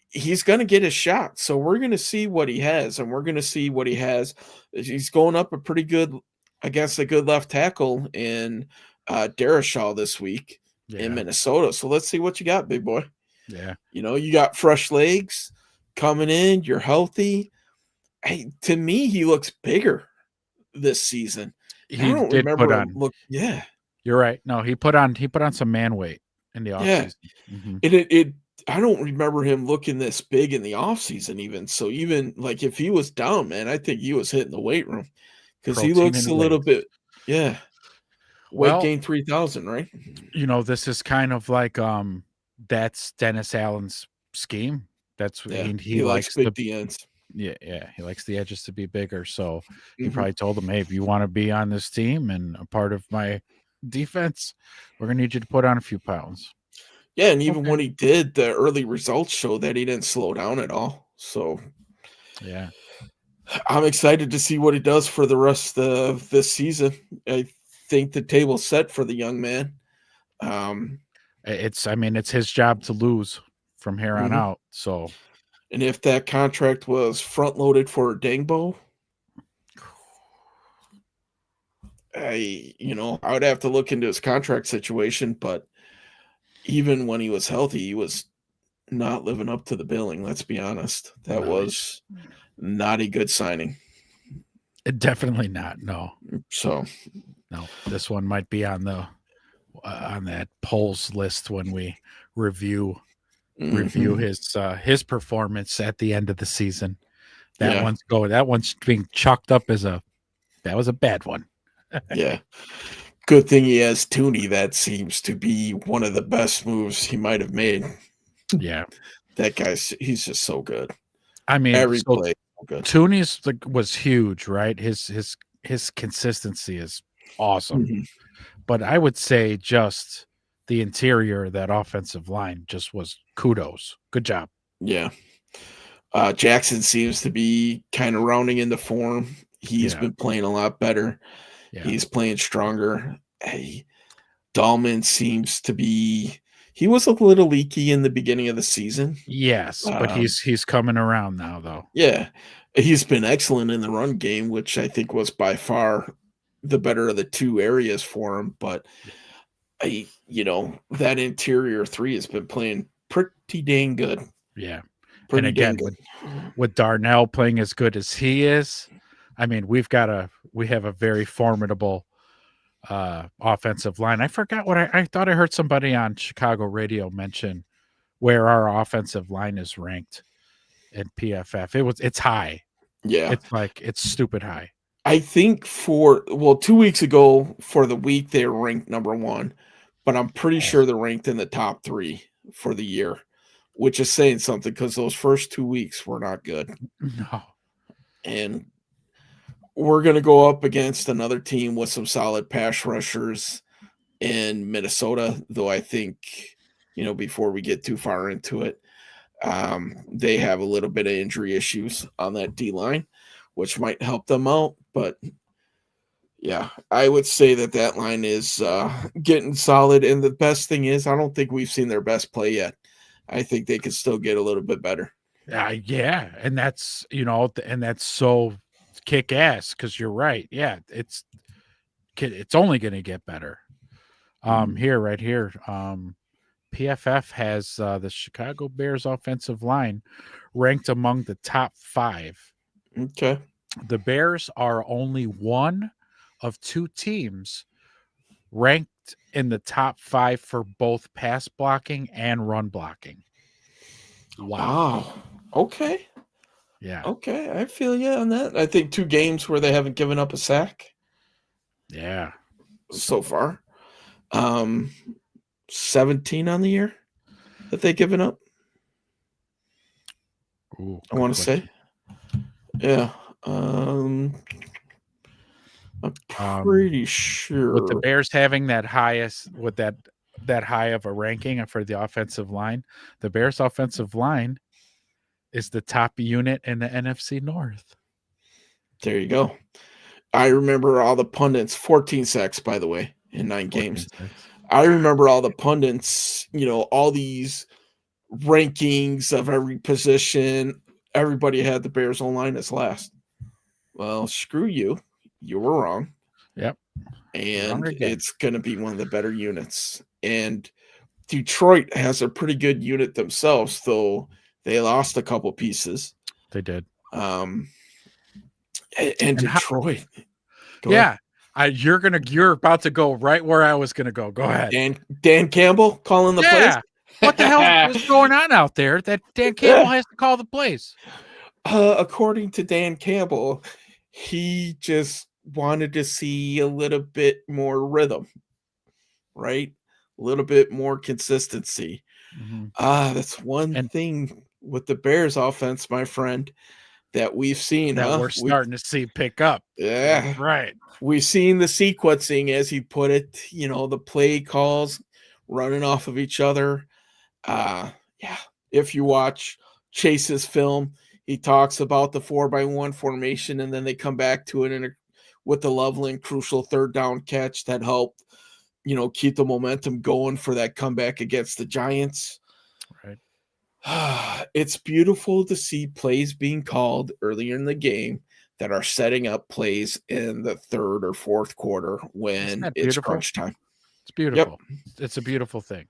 He's going to get a shot. So we're going to see what he has, and we're going to see what he has. He's going up a pretty good against a good left tackle in Darashaw this week in Yeah. Minnesota. So let's see what you got, big boy. Yeah. You know, you got fresh legs coming in. You're healthy. Hey, to me, he looks bigger this season. I He don't did put remember him on. look. Yeah, You're right. No, he put on some man weight in the yeah. offseason. Mhm. It I don't remember him looking this big in the offseason even. So even like if he was down, man, I think he was hitting the weight room because he Protein looks and a little weights. bit. Yeah, weight Well, gain 3,000, right? this is kind of like that's Dennis Allen's scheme. That's what Yeah, he he likes likes big D ends. yeah, he likes the edges to be bigger. So he Mhm. probably told him, "Hey, if you want to be on this team and a part of my defense, we're gonna need you to put on a few pounds." Yeah, and even Okay. when he did, the early results show that he didn't slow down at all. So Yeah. I'm excited to see what he does for the rest of this season. I think the table's set for the young man. Um, It's I mean, it's his job to lose from here on mhm. out. So And if that contract was front loaded for Dangbo, I would have to look into his contract situation, but even when he was healthy, he was not living up to the billing. Let's be honest. That no, was not a good signing. definitely not. No. So, No. This one might be on that polls list when we review mhm, his performance at the end of the season. yeah, That one's being chalked up as that was a bad one. yeah. Good thing he has Tooney. That seems to be one of the best moves he might have made. Yeah. He's just so good. I mean, Every so play, so good. Tooney's was huge, right? His consistency is awesome. Mhm, But I would say just the interior of that offensive line just was kudos. Good job. yeah. Jackson seems to be kind of rounding into form. He's Yeah. been playing a lot better. Yeah. He's playing stronger. Hey, Dahlman seems to be. He was a little leaky in the beginning of the season. Yes, but Um, he's coming around now though. yeah, he's been excellent in the run game, which I think was by far the better of the two areas for him. But that interior three has been playing pretty dang good. Yeah. And Pretty dang again, good. with Darnell playing as good as he is, I mean, we have a very formidable offensive line. I forgot what I thought I heard somebody on Chicago radio mention where our offensive line is ranked in PFF. It's high. Yeah. It's stupid high. I think 2 weeks ago for the week they were ranked number one, but I'm pretty Oh, sure they're ranked in the top three for the year, which is saying something because those first 2 weeks were not good. no. And we're going to go up against another team with some solid pass rushers in Minnesota, though I think, before we get too far into it, they have a little bit of injury issues on that D line, which might help them out. But yeah, I would say that line is getting solid. And the best thing is, I don't think we've seen their best play yet. I think they could still get a little bit better. Yeah, and that's and that's so kick ass because you're right. Yeah, it's only going to get better. Right here. PFF has the Chicago Bears offensive line ranked among the top 5. Okay. The Bears are only one of 2 teams ranked in the top 5 for both pass blocking and run blocking. Wow. Okay. Yeah. Okay. I feel you on that. I think 2 games where they haven't given up a sack Yeah. so far. 17 on the year that they've given up. Ooh, I want to say. Yeah. I'm pretty sure. With the Bears having that highest with that high of a ranking for the offensive line, the Bears offensive line is the top unit in the NFC North. There you go. I remember all the pundits, 14 sacks, by the way, in 9 games. I remember all the pundits, all these rankings of every position. Everybody had the Bears online as last. Well, screw you. You were wrong. Yep. And it's going to be one of the better units. And Detroit has a pretty good unit themselves, though they lost a couple pieces. They did. And Detroit. Yeah. You're about to go right where I was gonna go. Go ahead. Dan Campbell calling the plays. What the hell is going on out there that Dan Campbell has to call the plays? According to Dan Campbell, he just wanted to see a little bit more rhythm, right? A little bit more consistency. That's one thing with the Bears offense, my friend, that we've seen. That we're starting to see pick up. Yeah. Right. We've seen the sequencing, as he put it, the play calls running off of each other. Yeah. If you watch Chase's film, he talks about the 4-by-1 formation, and then they come back to it with the Loveland crucial 3rd down catch that helped, keep the momentum going for that comeback against the Giants. Right. It's beautiful to see plays being called earlier in the game that are setting up plays in the 3rd or 4th quarter when it's crunch time. It's beautiful. Yep. It's a beautiful thing.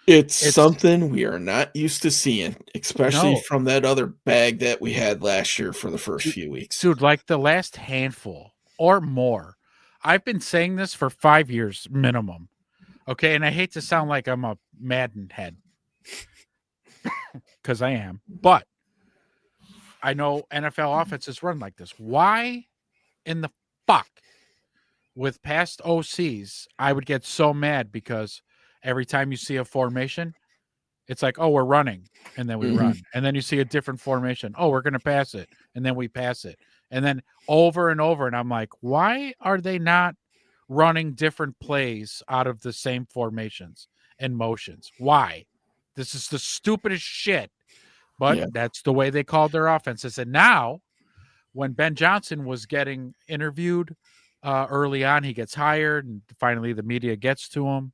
It's something we are not used to seeing, especially from that other bag that we had last year for the first few weeks. Dude, like the last handful or more. I've been saying this for 5 years minimum. Okay, and I hate to sound like I'm a Madden head because I am, but I know NFL offenses run like this. Why in the fuck with past OCs, I would get so mad because every time you see a formation, it's like, oh, we're running, and then we run. And then you see a different formation. Oh, we're going to pass it, and then we pass it. And then over and over, and I'm like, why are they not running different plays out of the same formations and motions? Why? This is the stupidest shit. But that's the way they called their offenses. And now, when Ben Johnson was getting interviewed early on, he gets hired, and finally the media gets to him.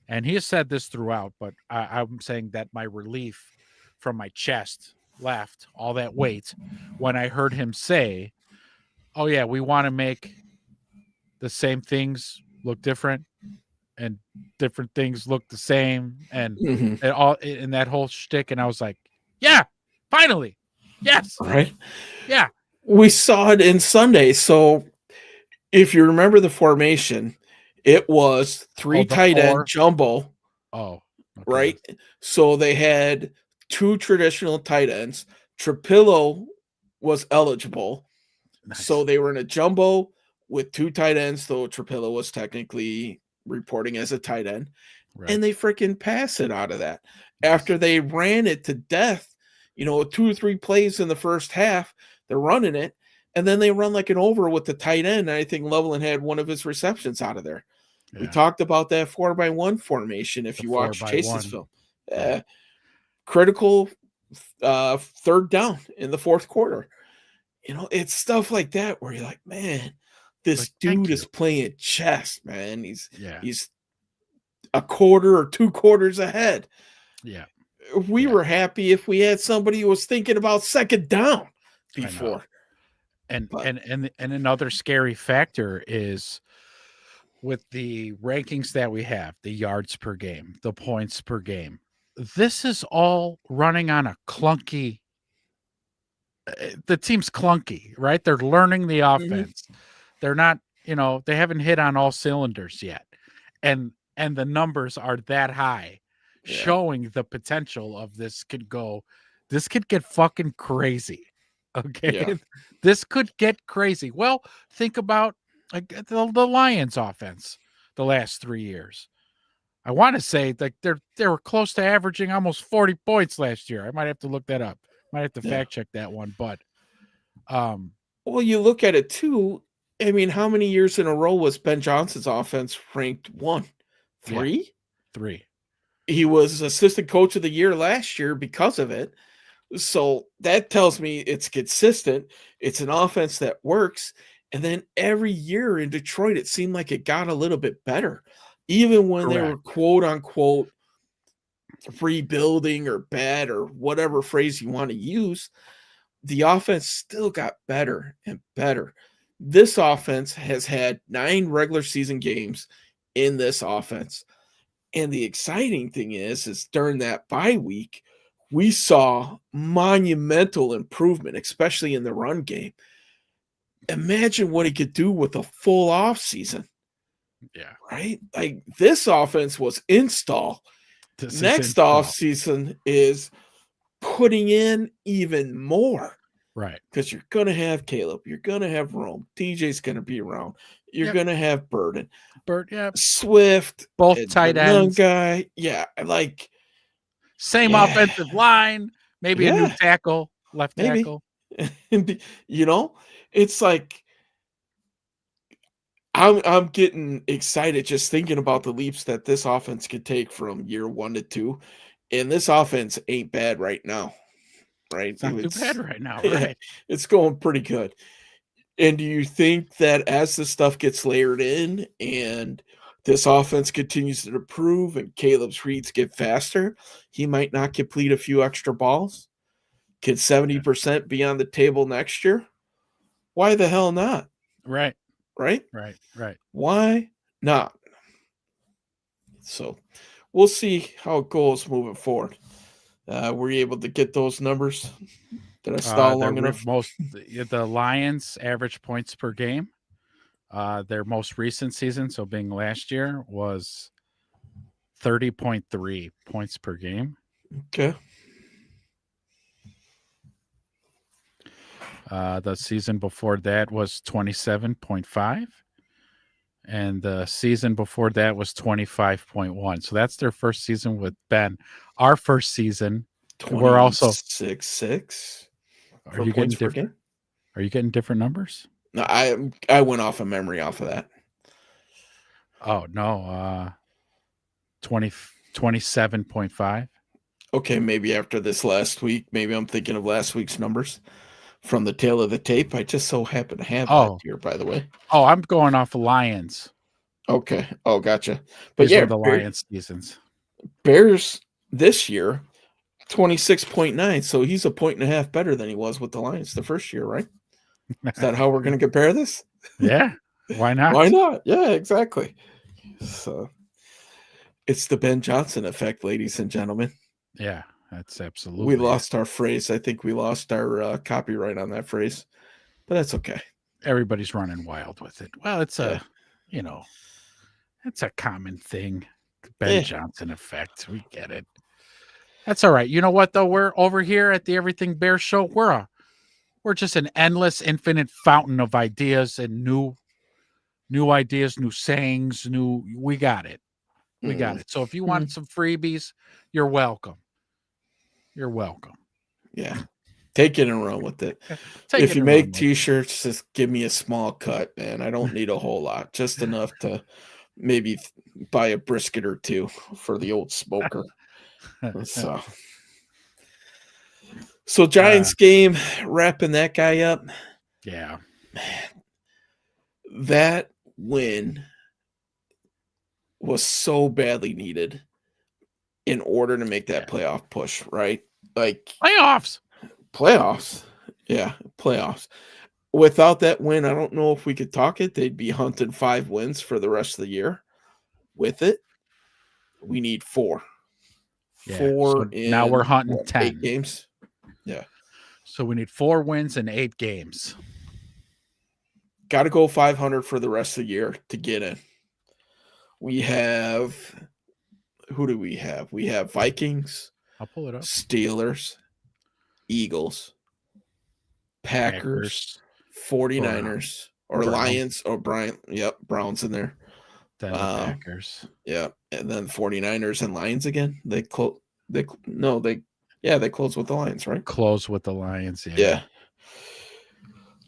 And he has said this throughout, but I'm saying that my relief from my chest left, all that weight, when I heard him say, oh, yeah, we want to make the same things look different and different things look the same and all in that whole shtick. And I was like, yeah, finally. Yes. Right. Yeah. We saw it in Sunday. So if you remember the formation, it was 3 tight end jumbo. Oh, okay. Right. So they had 2 traditional tight ends. Trapillo was eligible. Nice. So they were in a jumbo with 2 tight ends, though Trapillo was technically reporting as a tight end. Right. And they freaking pass it out of that. Nice. After they ran it to death, 2 or 3 plays in the first half, they're running it. And then they run like an over with the tight end. And I think Loveland had one of his receptions out of there. Yeah. We talked about that 4-by-1 formation. If you watch Chase's film, critical 3rd down in the 4th quarter. It's stuff like that where you're like, man, this dude is playing chess, man. He's a quarter or 2 quarters ahead. Yeah. We Yeah, were happy if we had somebody who was thinking about second down I know. before. And But and another scary factor is with the rankings that we have, the yards per game, the points per game. This is all running on a clunky the team's clunky, right? They're learning the mhm, offense. They're not, they haven't hit on all cylinders yet. And the numbers are that high, yeah, showing the potential of this could get fucking crazy. Okay. yeah, This could get crazy. Well, think about like the Lions offense the last 3 years. I want to say like they were close to averaging almost 40 points last year. I might have to look that up. Might have to yeah. fact check that one, but um Well, you look at it too. I mean, how many years in a row was Ben Johnson's offense ranked one? yeah, 3? 3. He was assistant coach of the year last year because of it. So that tells me it's consistent. It's an offense that works. And then every year in Detroit, it seemed like it got a little bit better, even when they were Correct. quote unquote rebuilding or bad or whatever phrase you want to use. The offense still got better and better. This offense has had 9 regular season games in this offense. And the exciting thing is during that bye week, we saw monumental improvement, especially in the run game. Imagine what he could do with a full off season, Yeah. right? Like this offense was install. This is Next off install. season is putting in even more Right. because you're going to have Caleb, you're going to have Rome, TJ's going to be around, you're Yep. going to have Burden, Bert, yep. Swift, Both and the tight young ends, guy. Yeah, like, same yeah, offensive line, maybe a new yeah, tackle, left maybe. tackle. You know, it's like I'm getting excited just thinking about the leaps that this offense could take from year 1 to 2. And this offense ain't bad right now, right? It's not too bad right now, Yeah, right? it's going pretty good. And do you think that as this stuff gets layered in and this offense continues to improve and Caleb's reads get faster, he might not complete a few extra balls? Could 70% be on the table next year? Why the hell not? Right. Right? Right. Right. Why not? So we'll see how it goes moving forward. Were you able to get those numbers? Did I stall long enough? The Lions average points per game. Their most recent season, so being last year, was 30.3 points per game. Okay. The season before that was 27.5. And the season before that was 25.1. So that's their first season with Ben. Our first season, we're also 26.6 are for you getting points per different game. are you getting different numbers? No, I went off of memory off of that. Oh no, 27.5. Okay, maybe after this last week, maybe I'm thinking of last week's numbers from the tail of the tape. I just so happen to have that Oh, here, by the way. I'm going off of Lions. Okay. Oh, gotcha. But These yeah, were the Lions seasons. Bears this year 26.9. So he's a point and a half better than he was with the Lions the first year, right? Is that how we're going to compare this? Yeah, why Why not? not? Yeah, exactly. So it's the Ben Johnson effect, ladies and gentlemen. Yeah, that's We absolutely it. lost our phrase. I think we lost our copyright on that phrase, but that's okay. Everybody's running wild with it. Well, Yeah. you know, it's a common thing. Ben Yeah. Johnson effect. We get it. That's all right. You know what though? We're over here at the Everything Bear Show. We're just an endless, infinite fountain of ideas and new ideas, new sayings, we got it. We got Mm, it. So if you mm, want some freebies, you're welcome. You're welcome. yeah. Take it and run with it. Take If it you and run make with it. t-shirts, just give me a small cut, man. I don't need a whole lot, just enough to maybe buy a brisket or two for the old smoker. So, uh, Giants game, wrapping that guy up. yeah. Man, that win was so badly needed. in order to make that Yeah. playoff push, right? Like Playoffs. playoffs. Yeah, playoffs. Without that win, I don't know if we could talk it. They'd be hunting 5 wins for the rest of the year. With it, we need 4. Yeah. So 4 now we're in hunting what, 8 10. games? Yeah. So we need 4 wins in 8 games. Got to go 500 for the rest of the year to get in. We have who do we have? We have Vikings, I'll pull it up. Steelers, Eagles, Packers, 49ers, or Browns. Lions, or Brian. Yep, Browns in there. Then the Packers. Yeah, and then 49ers and Lions again. They close. They close with the Lions, right? Close with the Lions. Yeah.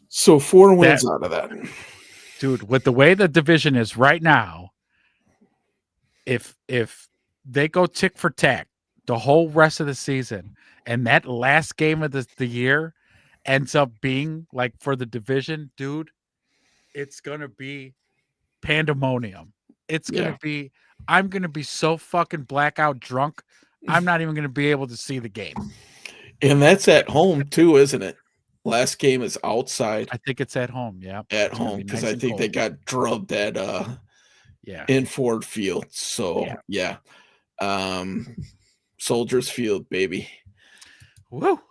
So 4 wins out of that. Dude, with the way the division is right now, if they go tick for tack the whole rest of the season, and that last game of the year ends up being like for the division, dude, it's gonna be pandemonium. It's gonna be. I'm gonna be so fucking blackout drunk. I'm not even gonna be able to see the game. And that's at home too, isn't it? Last game is outside. I think it's at home. Yeah, at home because I think they got drubbed at in Ford Field. So yeah. Soldiers Field, baby. Woo.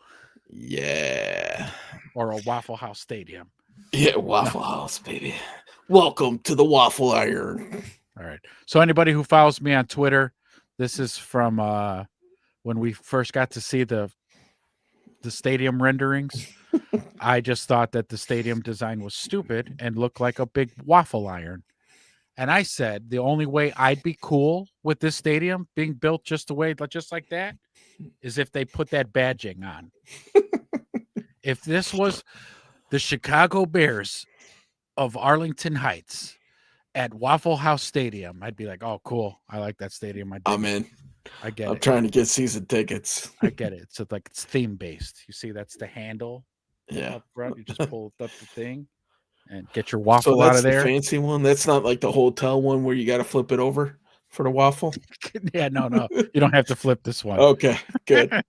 Yeah. Or a Waffle House Stadium. Yeah, Waffle House, baby. Welcome to the Waffle Iron. All right. So anybody who follows me on Twitter, this is from when we first got to see the stadium renderings. I just thought that the stadium design was stupid and looked like a big waffle iron. And I said the only way I'd be cool with this stadium being built just like that is if they put that badging on. If this was the Chicago Bears of Arlington Heights at Waffle House Stadium, I'd be like, oh, cool. I like that stadium. I'm in. I get it. I'm trying to get season tickets. I get it. So like it's theme based. You see, that's the handle. Yeah. Up front, you just pull up the thing and get your waffle out of there. The fancy one. That's not like the hotel one where you got to flip it over for the waffle. Yeah, no. You don't have to flip this one. Okay, good.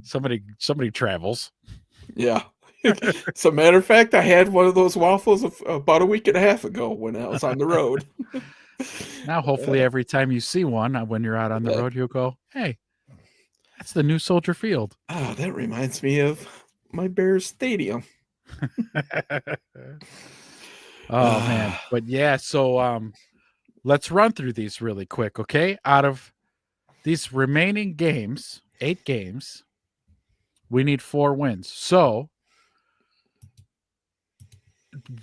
Somebody travels. Yeah. As a matter of fact, I had one of those waffles about a week and a half ago when I was on the road. Now, hopefully, every time you see one when you're out on the road, you'll go, "Hey, that's the new Soldier Field." Oh, that reminds me of my Bears stadium. Oh man, but yeah. So let's run through these really quick, okay? Out of these remaining games, 8 games, we need 4 wins. So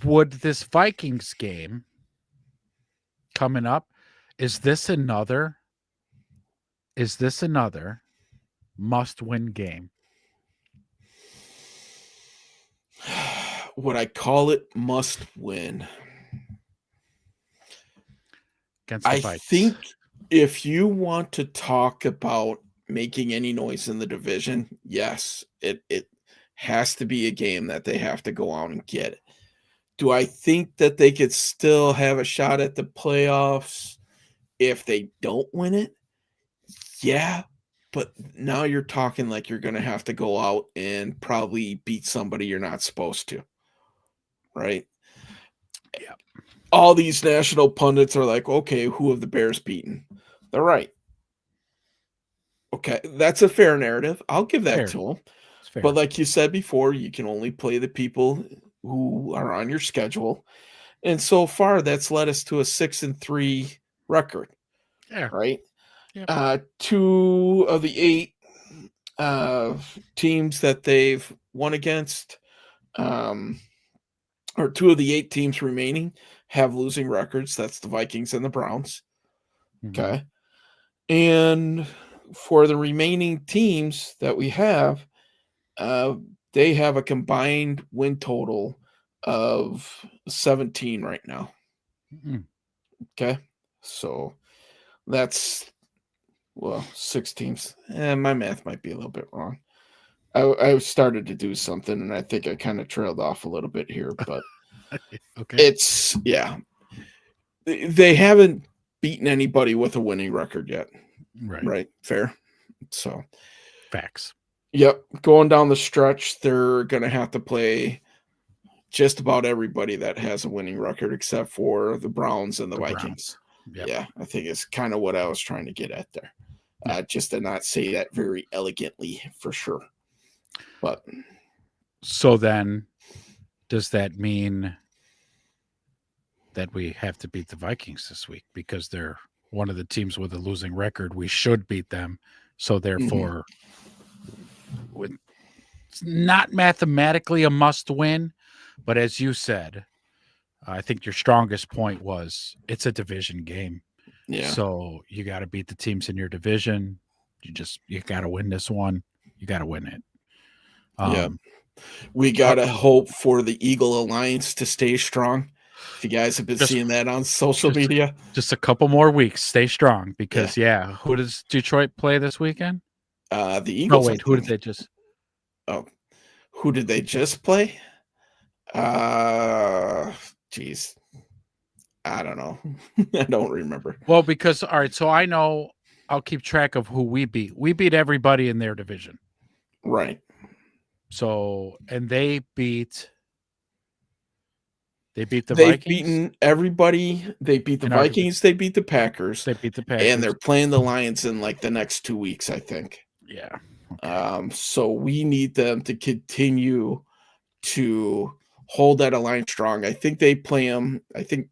would this Vikings game coming up, is this another must-win game? Would I call it must win? I think if you want to talk about making any noise in the division, yes, it has to be a game that they have to go out and get. Do I think that they could still have a shot at the playoffs if they don't win it? Yeah, but now you're talking like you're going to have to go out and probably beat somebody you're not supposed to, right? Yeah. All these national pundits are like, okay, who have the Bears beaten? They're right. Okay, that's a fair narrative. I'll give that to them. But like you said before, you can only play the people who are on your schedule. And so far, that's led us to a 6-3 record. Yeah. Right? Yep. 2 of the 8 teams that they've won against, or 2 of the 8 teams remaining have losing records. That's the Vikings and the Browns. Mm-hmm. Okay. And for the remaining teams that we have, they have a combined win total of 17 right now. Mm-hmm. Okay. So that's, 6 teams. My math might be a little bit wrong. I started to do something, and I think I kind of trailed off a little bit here, but okay. it's, yeah. They haven't beaten anybody with a winning record yet. Right. Right? Fair. So, Facts. yep, going down the stretch, they're going to have to play just about everybody that has a winning record except for the Browns and the Vikings. Browns. Yep. Yeah, I think it's kind of what I was trying to get at there. Yep. Just to not say that very elegantly for sure. But so then, does that mean that we have to beat the Vikings this week because they're one of the teams with a losing record? We should beat them. So therefore, it's not mathematically a must win, but as you said, I think your strongest point was it's a division game. yeah, So you got to beat the teams in your division. You got to win this one. You got to win it. yeah. We gotta hope for the Eagle Alliance to stay strong. If you guys have been seeing that on social media, just a couple more weeks. Stay strong because who does Detroit play this weekend? The Eagles. Oh wait, who did they just? Oh, who did they just play? Geez, I don't know. I don't remember. Well, because all right, so I know I'll keep track of who we beat. We beat everybody in their division, right? So and they beat the They've Vikings. Beaten everybody. They beat the Vikings. They beat the Packers. They beat the Packers, and they're playing the Lions in like the next 2 weeks, I think. Yeah. Okay. So we need them to continue to hold that alliance strong. I think they play them. I think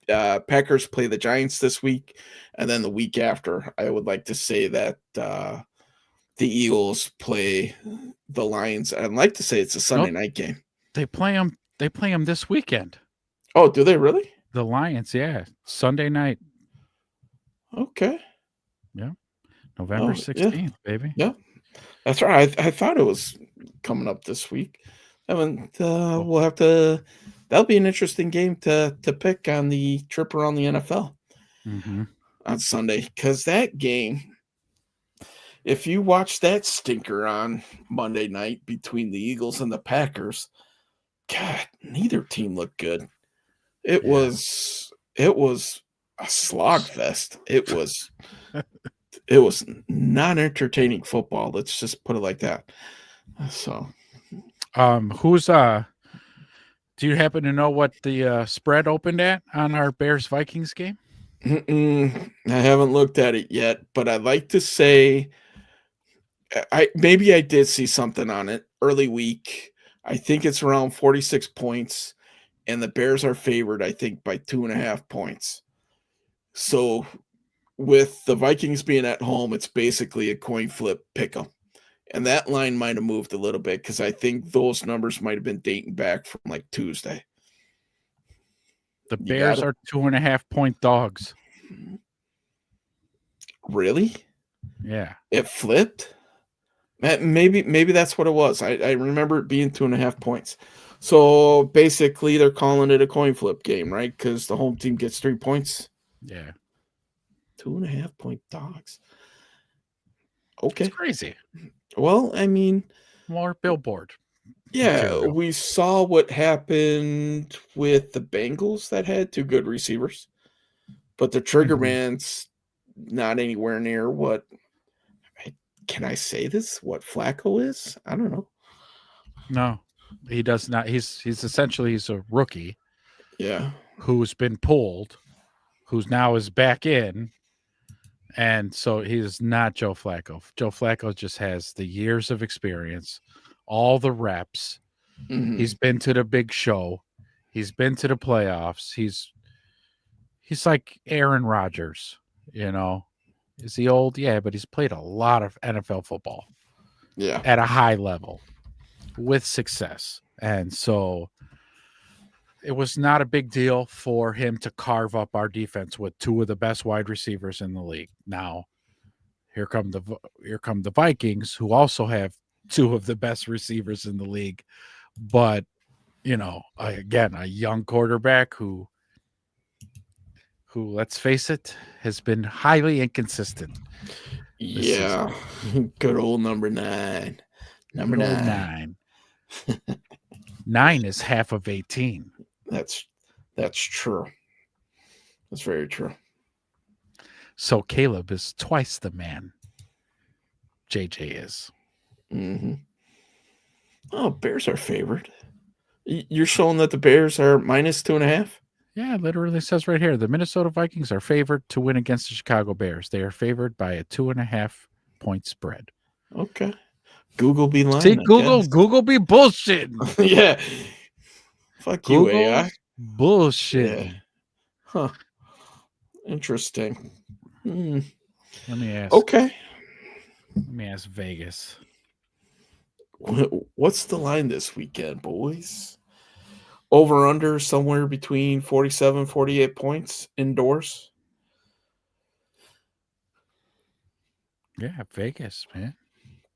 Packers play the Giants this week, and then the week after, I would like to say that the Eagles play the Lions. I'd like to say it's a Sunday night game. They play them. They play them this weekend. Oh, do they really? The Lions, yeah, Sunday night. Okay. Yeah, November 16th, baby. Yeah, that's right. I thought it was coming up this week. We'll have to. That'll be an interesting game to pick on the trip around the NFL on Sunday, because that game, if you watch that stinker on Monday night between the Eagles and the Packers, God, neither team looked good. It was a slog fest. It was not entertaining football. Let's just put it like that. So, who's do you happen to know what the spread opened at on our Bears Vikings game? I haven't looked at it yet, but I'd like to say I did see something on it early week. I think it's around 46 points, and the Bears are favored, I think, by 2.5 points. So with the Vikings being at home, it's basically a coin flip pick 'em. And that line might have moved a little bit because I think those numbers might have been dating back from like Tuesday. The Bears are 2.5 point dogs. Really? Yeah. It flipped? Maybe that's what it was. I remember it being 2.5 points. So basically they're calling it a coin flip game, right? Because the home team gets 3 points. Yeah. 2.5 point dogs. Okay. It's crazy. Well, I mean, more billboard. Yeah, material. We saw what happened with the Bengals that had 2 good receivers, but the trigger man's not anywhere near what. Can I say this? What Flacco is? I don't know. No, he does not. He's essentially a rookie. Yeah, who's been pulled, who's now is back in. And so he's not Joe Flacco. Joe Flacco just has the years of experience, all the reps. He's been to the big show. He's been to the playoffs. He's like Aaron Rodgers, you know. Is he old? Yeah, but he's played a lot of NFL football. Yeah. At a high level with success. And so it was not a big deal for him to carve up our defense with 2 of the best wide receivers in the league. Now, here come the Vikings, who also have 2 of the best receivers in the league. But, you know, again, a young quarterback who let's face it, has been highly inconsistent. Yeah. Good old number 9. Number 9. 9 is half of 18. That's true. That's very true. So Caleb is twice the man JJ is. Mm-hmm. Oh, Bears are favored. You're showing that the Bears are -2.5? Yeah, it literally says right here the Minnesota Vikings are favored to win against the Chicago Bears. They are favored by a 2.5-point spread. Okay. Google be See, lying, I Google, guess. Google be bullshitting. Yeah. Fuck you, AI. Google's Yeah. bullshitting. Huh. Interesting. Hmm. Let me ask. Okay. Let me ask Vegas. What's the line this weekend, boys? Over under somewhere between 47, 48 points indoors. Yeah, Vegas, man.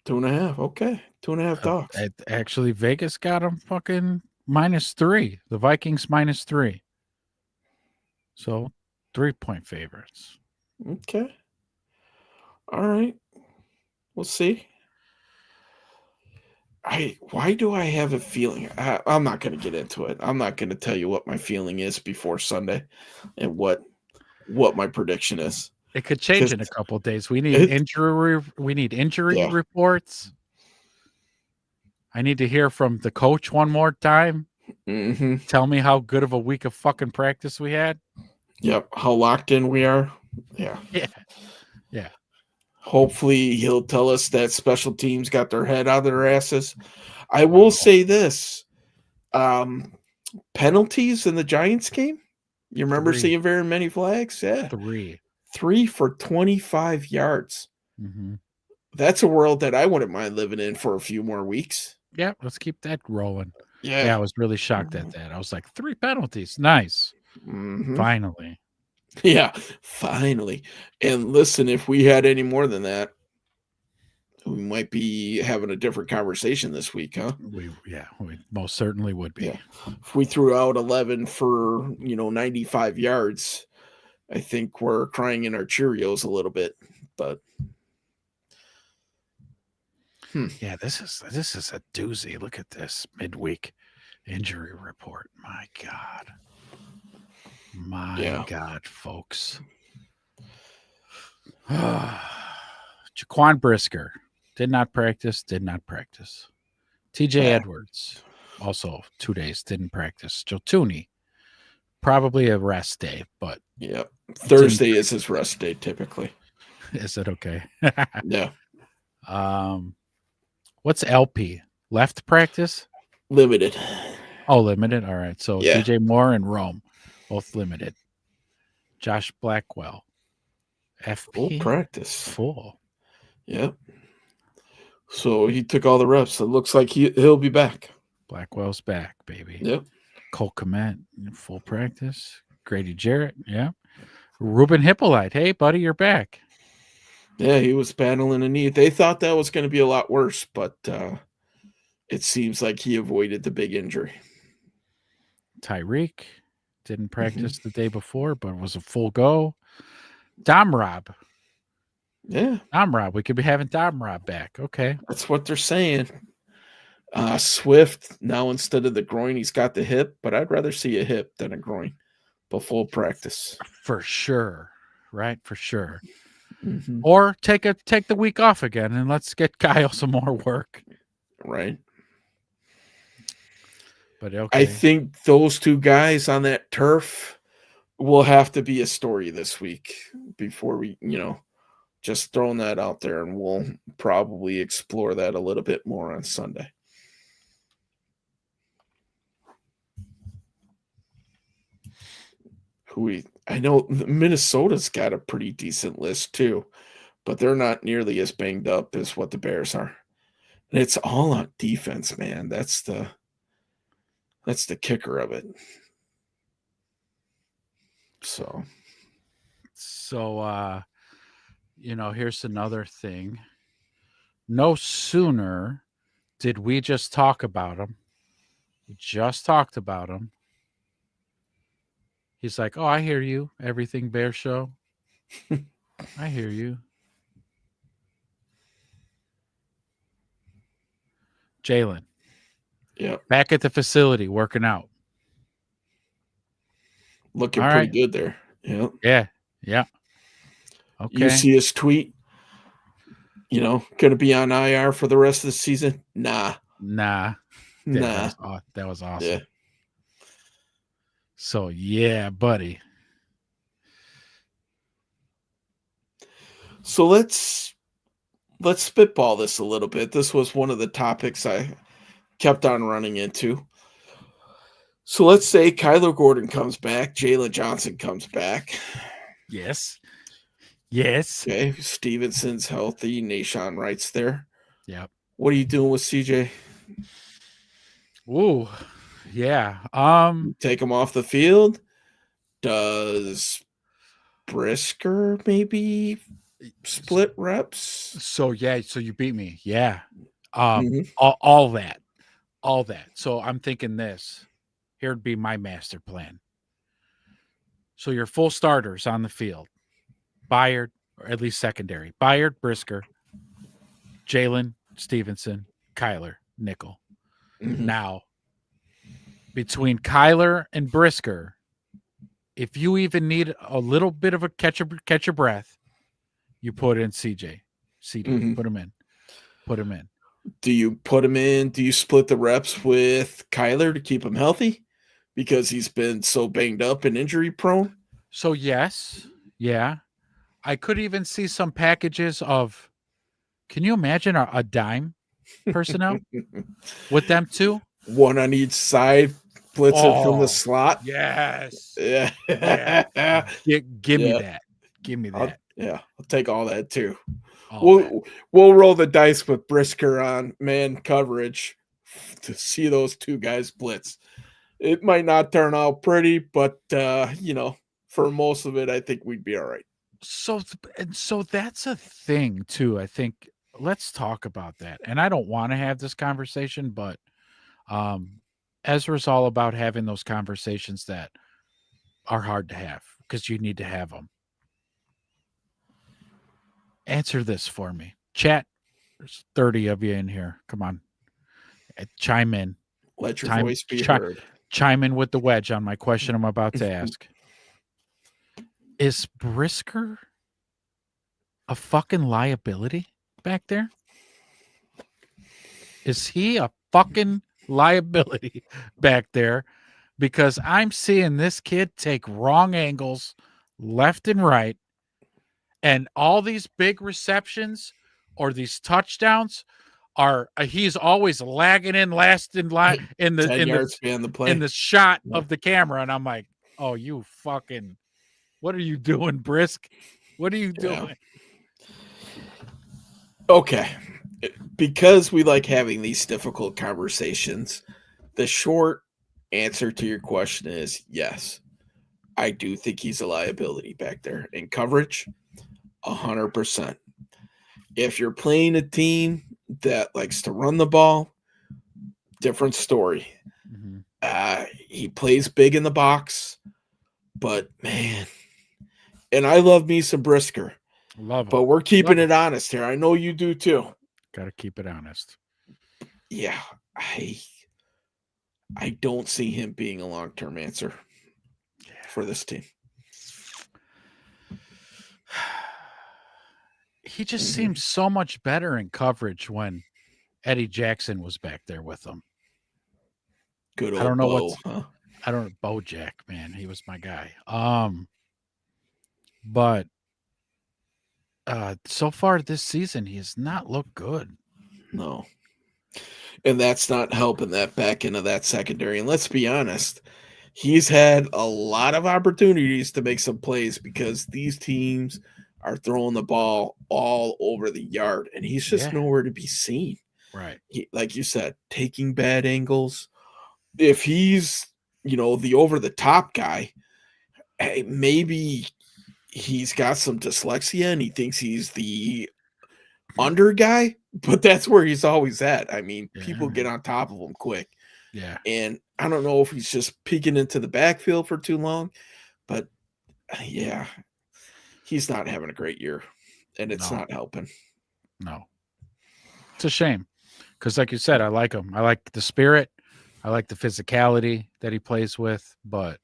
2.5. Okay. 2.5 dogs. Actually, Vegas got them fucking -3. The Vikings -3. So 3-point favorites. Okay. All right. We'll see. Why do I have a feeling? I'm not going to get into it. I'm not going to tell you what my feeling is before Sunday and what my prediction is. It could change 'Cause in a couple of days. We need it injury yeah. reports. I need to hear from the coach one more time. Mhm. Tell me how good of a week of fucking practice we had. Yep. How locked in we are. Yeah. Yeah. Yeah. Hopefully he'll tell us that special teams got their head out of their asses. I will say this. Penalties in the Giants game? You remember 3. seeing very many flags? Yeah. 3. 3 for 25 yards. Mhm. That's a world that I wouldn't mind living in for a few more weeks. Yeah, let's keep that rolling. Yeah. Yeah, I was really shocked at that. I was like, 3 penalties. Nice. Mhm. Finally. Yeah, finally. And listen, if we had any more than that, we might be having a different conversation this week, huh? We most certainly would be. Yeah. If we threw out 11 for, 95 yards, I think we're crying in our Cheerios a little bit, but Yeah, this is a doozy. Look at this midweek injury report. My God. My yeah. God, folks. Jaquan Brisker did not practice. TJ Yeah. Edwards also 2 days didn't practice. Joe Tooney, probably a rest day, but Yeah. Thursday is his rest day typically. is it okay? Yeah. What's LP? Left practice? Limited. Oh, limited. All right. So Yeah. DJ Moore and Rome, both limited. Josh Blackwell, Full FP, practice. full. Yep. So he took all the reps. It looks like he'll be back. Blackwell's back, baby. Yep. Cole Kmet, full practice. Grady Jarrett, yeah. Ruben Hippolyte, hey, buddy, you're back. Yeah, he was battling a knee. They thought that was going to be a lot worse, but it seems like he avoided the big injury. Tyreek didn't practice the day before, but was a full go. Dom Rob. Yeah. Dom Rob. We could be having Dom Rob back. Okay. That's what they're saying. Swift, now instead of the groin, he's got the hip, but I'd rather see a hip than a groin. But full practice. For sure. Right? For sure. Mm-hmm. Or take the week off again and let's get Kyle some more work. Right. But okay. I think those two guys on that turf will have to be a story this week before we, just throwing that out there, and we'll probably explore that a little bit more on Sunday. I know Minnesota's got a pretty decent list too, but they're not nearly as banged up as what the Bears are. And it's all on defense, man. That's the kicker of it. So here's another thing. No sooner did we just talk about him. We just talked about him. He's like, oh, I hear you. Everything Bear Show. I hear you. Jalen. Yeah. Back at the facility working out. Looking pretty good there. Yeah. Yeah. Yeah. You Okay. see his tweet, going to be on IR for the rest of the season? Nah. Nah. Yeah, Nah. that was Yeah. awesome. So yeah, buddy. So let's spitball this a little bit. This was one of the topics I kept on running into. So let's say Kyler Gordon comes back, Jalen Johnson comes back. Yes. Yes. Okay, Stevenson's healthy, Nashawn Wright's there. Yep. What are you doing with CJ? Ooh. Yeah. Take him off the field? Does Brisker maybe split reps? So yeah, so you beat me. Yeah. Mhm. All that. All that. So I'm thinking this. Here'd be my master plan. So your full starters on the field. Byard, or at least secondary. Byard, Brisker, Jalen, Stevenson, Kyler, Nickel. Mhm. Now, between Kyler and Brisker, if you even need a little bit of a catch your breath, you put in CD. Mhm. Put him in. Put him in. Do you put him in? Do you split the reps with Kyler to keep him healthy? Because he's been so banged up and injury prone? So yes, yeah. I could even see some packages of, can you imagine a dime personnel with them too? One on each side, blitzing from the Oh, slot. yes. Yeah. Yeah. Give me Yeah. that. Give me I'll that. take all that too. All that. We'll roll the dice with Brisker on man coverage to see those two guys blitz. It might not turn out pretty, but for most of it, I think we'd be all right. So that's a thing too. I think let's talk about that. And I don't want to have this conversation, but Ezra's all about having those conversations that are hard to have because you need to have them. Answer this for me. Chat, there's 30 of you in here. Come on. Chime in. Let your voice be heard. Chime in with the wedge on my question I'm about to ask. Is Brisker a fucking liability back there? Is he a fucking liability back there? Because I'm seeing this kid take wrong angles left and right, and all these big receptions or these touchdowns are he's always lagging in last in line in 10 the yards behind the play. in the shot of the camera, and I'm like, oh, you fucking, what are you doing, Brisk? What are you doing? Okay. Because we like having these difficult conversations, the short answer to your question is yes. I do think he's a liability back there in coverage, 100%. If you're playing a team that likes to run the ball, different story. Mm-hmm. He plays big in the box, but man, and I love me some Brisker. Love him. But we're keeping it honest here. I know you do too. Got to keep it honest. Yeah, I don't see him being a long-term answer for this team. He just seemed so much better in coverage when Eddie Jackson was back there with him. Good old I don't know Bo, huh? I don't know, Bojack, man. He was my guy. But so far this season, he has not looked good. No. And that's not helping that back end of that secondary. And let's be honest, he's had a lot of opportunities to make some plays because these teams are throwing the ball all over the yard, and he's just nowhere to be seen. Right. Like you said, taking bad angles. If he's, the over-the-top guy, maybe he's got some dyslexia and he thinks he's the under guy, but that's where he's always at. I mean, people get on top of him quick. Yeah. And I don't know if he's just peeking into the backfield for too long, but yeah, he's not having a great year, and it's not helping. No. It's a shame because, like you said, I like him. I like the spirit. I like the physicality that he plays with, but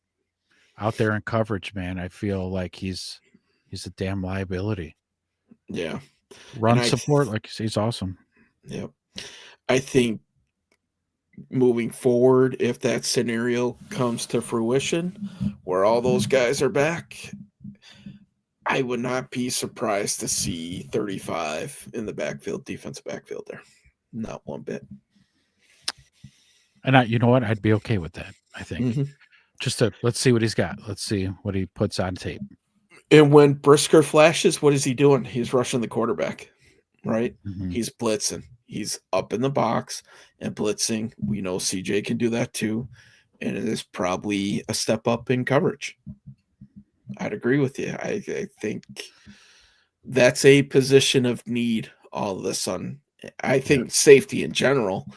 out there in coverage, man, I feel like he's He's a damn liability. Yeah. Run support, like you say, he's awesome. Yeah. I think moving forward, if that scenario comes to fruition where all those guys are back, I would not be surprised to see 35 in the backfield, defensive backfield there. Not one bit. And you know what? I'd be okay with that, I think. Mm-hmm. Just to let's see what he's got. Let's see what he puts on tape. And when Brisker flashes, what is he doing? He's rushing the quarterback, right? Mm-hmm. He's blitzing. He's up in the box and blitzing. We know CJ can do that too. And it is probably a step up in coverage. I'd agree with you. I think that's a position of need all of a sudden. I think safety in general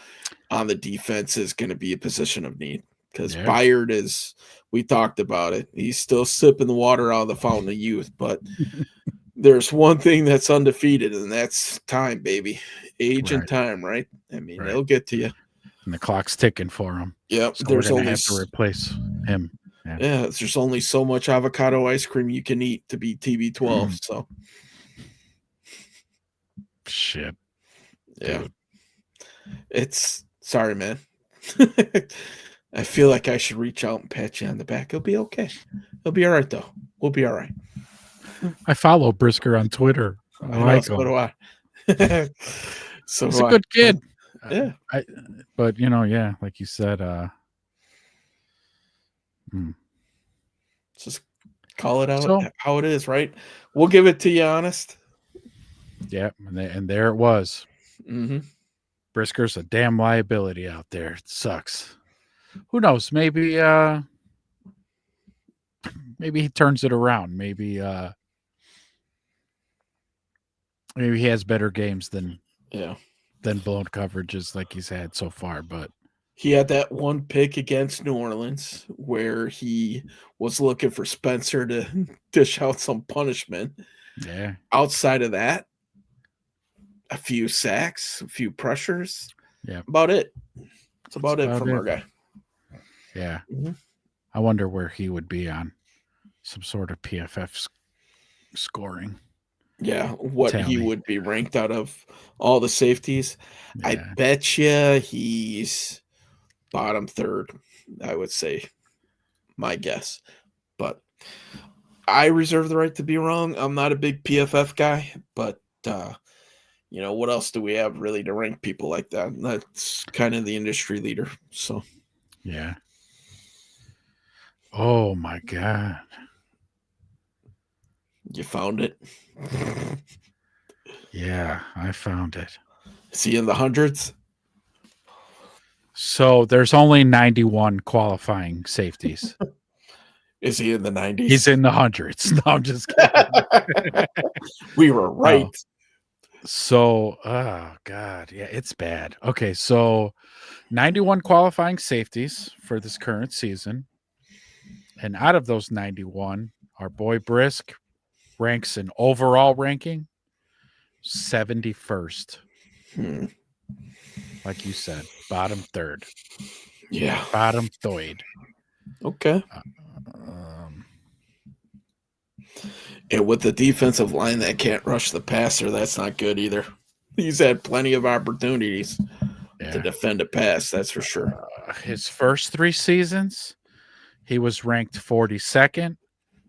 on the defense is going to be a position of need because Byard is, we talked about it. He's still sipping the water out of the fountain of youth, but there's one thing that's undefeated, and that's time, baby. Age and time, right? I mean, they'll get to you. And the clock's ticking for him. Yep. So there's we're only have to replace him. Yeah, there's only so much avocado ice cream you can eat to be TB12. So shit. Yeah. Dude. It's sorry, man. I feel like I should reach out and pat you on the back. It'll be okay. It'll be all right, though. We'll be all right. I follow Brisker on Twitter. So do I. So he's a good kid. Yeah. But like you said, just call it out how it is, right? We'll give it to you honest. Yeah, and there it was. Mm-hmm. Brisker's a damn liability out there. It sucks. Who knows? Maybe he turns it around. Maybe he has better games than blown coverages like he's had so far. But he had that one pick against New Orleans where he was looking for Spencer to dish out some punishment. Yeah. Outside of that, a few sacks, a few pressures. Yeah. About it. That's about it from our guy. Yeah. Mm-hmm. I wonder where he would be on some sort of PFF scoring. Yeah, what he would be ranked out of all the safeties. Yeah. I bet you he's bottom third, I would say. My guess. But I reserve the right to be wrong. I'm not a big PFF guy, but what else do we have really to rank people like that? And that's kind of the industry leader. So yeah. Oh my God. You found it? Yeah, I found it. Is he in the hundreds? So there's only 91 qualifying safeties. Is he in the 90s? He's in the hundreds. No, I'm just kidding. We were right. So, oh God, yeah, it's bad. Okay, so 91 qualifying safeties for this current season. And out of those 91, our boy Brisk ranks in overall ranking 71st. Like you said, bottom third. Yeah. Bottom third. Okay. And with the defensive line that can't rush the passer, that's not good either. He's had plenty of opportunities to defend a pass, that's for sure. His first 3 seasons, he was ranked 42nd,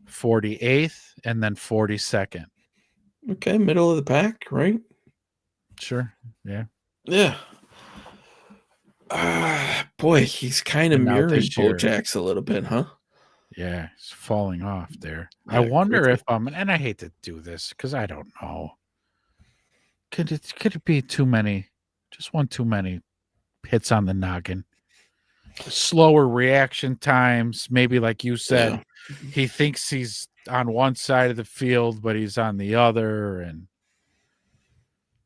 48th, and then 42nd. Okay, middle of the pack, right? Sure, yeah. Yeah. Boy, he's kind of mirroring Bojack's a little bit, huh? Yeah, he's falling off there. Yeah, I wonder if and I hate to do this because I don't know. Could it be too many? Just one too many hits on the noggin. Slower reaction times, maybe like you said, he thinks he's on one side of the field, but he's on the other, and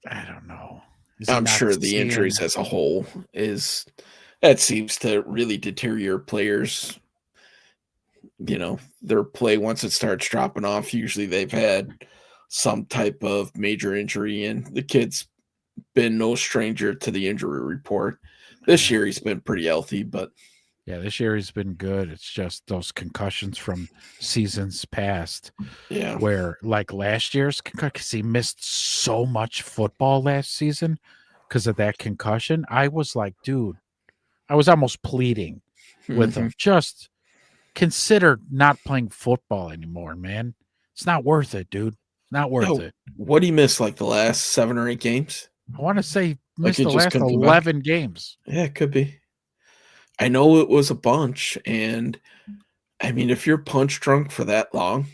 I don't know. I'm sure the injuries as a whole that seems to really deter your players. Their play once it starts dropping off, usually they've had some type of major injury, and the kid's been no stranger to the injury report. This year he's been pretty healthy, but Yeah, this year he's been good. It's just those concussions from seasons past, Yeah. where like last year's because he missed so much football last season because of that concussion. I was like, dude, I was almost pleading with Mhm. him. Just consider not playing football anymore, man. It's not worth it, dude. It's not worth Oh, it. what do you miss? Like the last 7 or 8 games? I want to say he Like missed it the just last couldn't come back? 11 games. Yeah, it could be. I know it was a bunch, and I mean, if you're punch drunk for that long,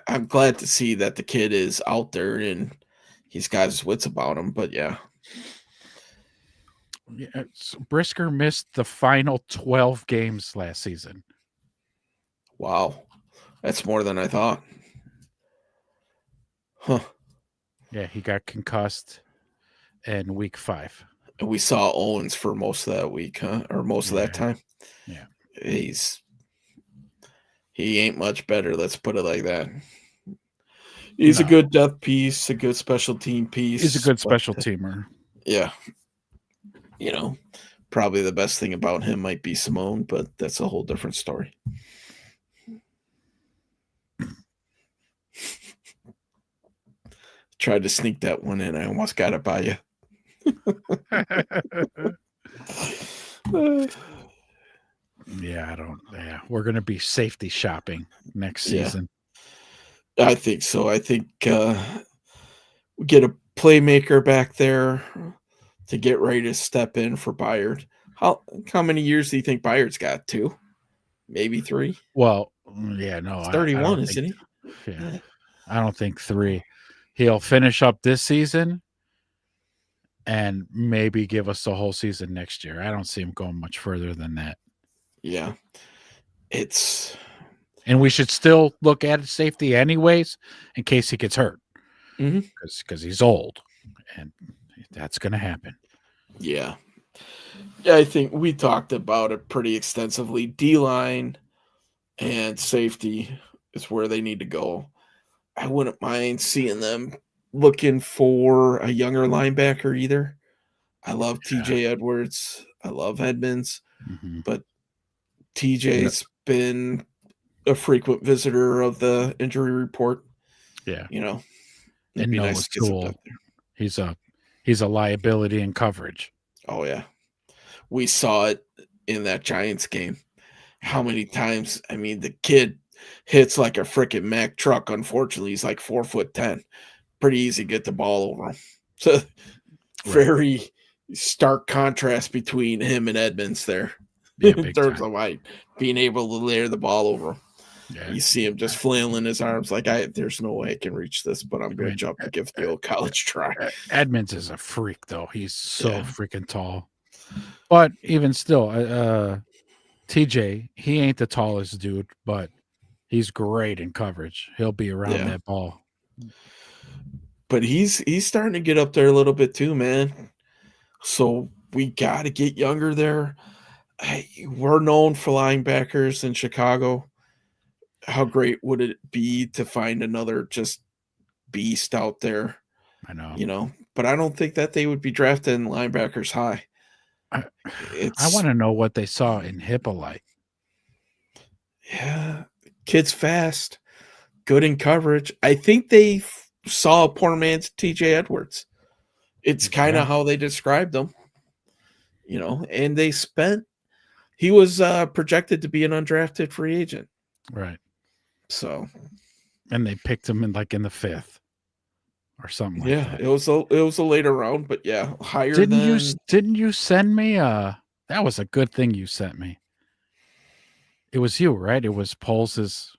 I'm glad to see that the kid is out there and he's got his wits about him. But yeah, Yeah, Brisker missed the final 12 games last season. wow, that's more than I thought. Huh. Yeah, he got concussed in week 5. And we saw Owens for most of that week, huh? Or most of that Yeah. time. Yeah. He ain't much better. Let's put it like that. He's a No, good depth piece, a good special team he's a piece, good but special teamer. yeah, you know, probably the best thing about him might be Simone, but that's a whole different story. Tried to sneak that one in. I almost got it by you. Yeah, we're going to be safety shopping next Yeah, season. I think so. I think we get a playmaker back there to get ready to step in for Byard. How many years do you think Byard's got? 2, maybe 3. Well, yeah, no, He's I 31, don't think. isn't he? Yeah, Yeah. I don't think 3. He'll finish up this season and maybe give us the whole season next year. I don't see him going much further than that. Yeah. It's And we should still look at safety anyways in case he gets hurt Mhm. because he's old, and that's going to happen. Yeah. Yeah, I think we talked about it pretty extensively. D-line and safety is where they need to go. I wouldn't mind seeing them looking for a younger linebacker either. I love Yeah. TJ Edwards. I love Edmonds, Mm-hmm. but You know, TJ's been a frequent visitor of the injury report. yeah, You know, it'd and be Noah nice to get some Toole, depth there. he's a liability in coverage. Oh yeah, we saw it in that Giants game. How many times? I mean, the kid hits like a freaking Mack truck. Unfortunately, he's like 4'10". Pretty easy to get the ball over him. So Right. very stark contrast between him and Edmonds there Yeah, in big terms time. of like being able to layer the ball over him. Yeah, You see him just flailing his arms like there's no way I can reach this, but I'm going to right. jump to give the old college try. Edmonds is a freak, though. He's so Yeah. freaking tall. But even still, TJ, he ain't the tallest dude, but he's great in coverage. He'll be around Yeah. that ball. But he's starting to get up there a little bit too, man. So we got to get younger there. We're known for linebackers in Chicago. How great would it be to find another just beast out there? I know. But I don't think that they would be drafting linebackers high. I It's want to know what they saw in Hippolyte. Yeah, kid's fast, good in coverage. I think they saw a poor man's TJ Edwards. It's kind Yeah. of how they described him, and he was projected to be an undrafted free agent. Right. So, And they picked him in the 5th or something like yeah, that. it was a later round, but yeah, higher Didn't you send me that was a good thing you sent me. It was you, right? It was Poles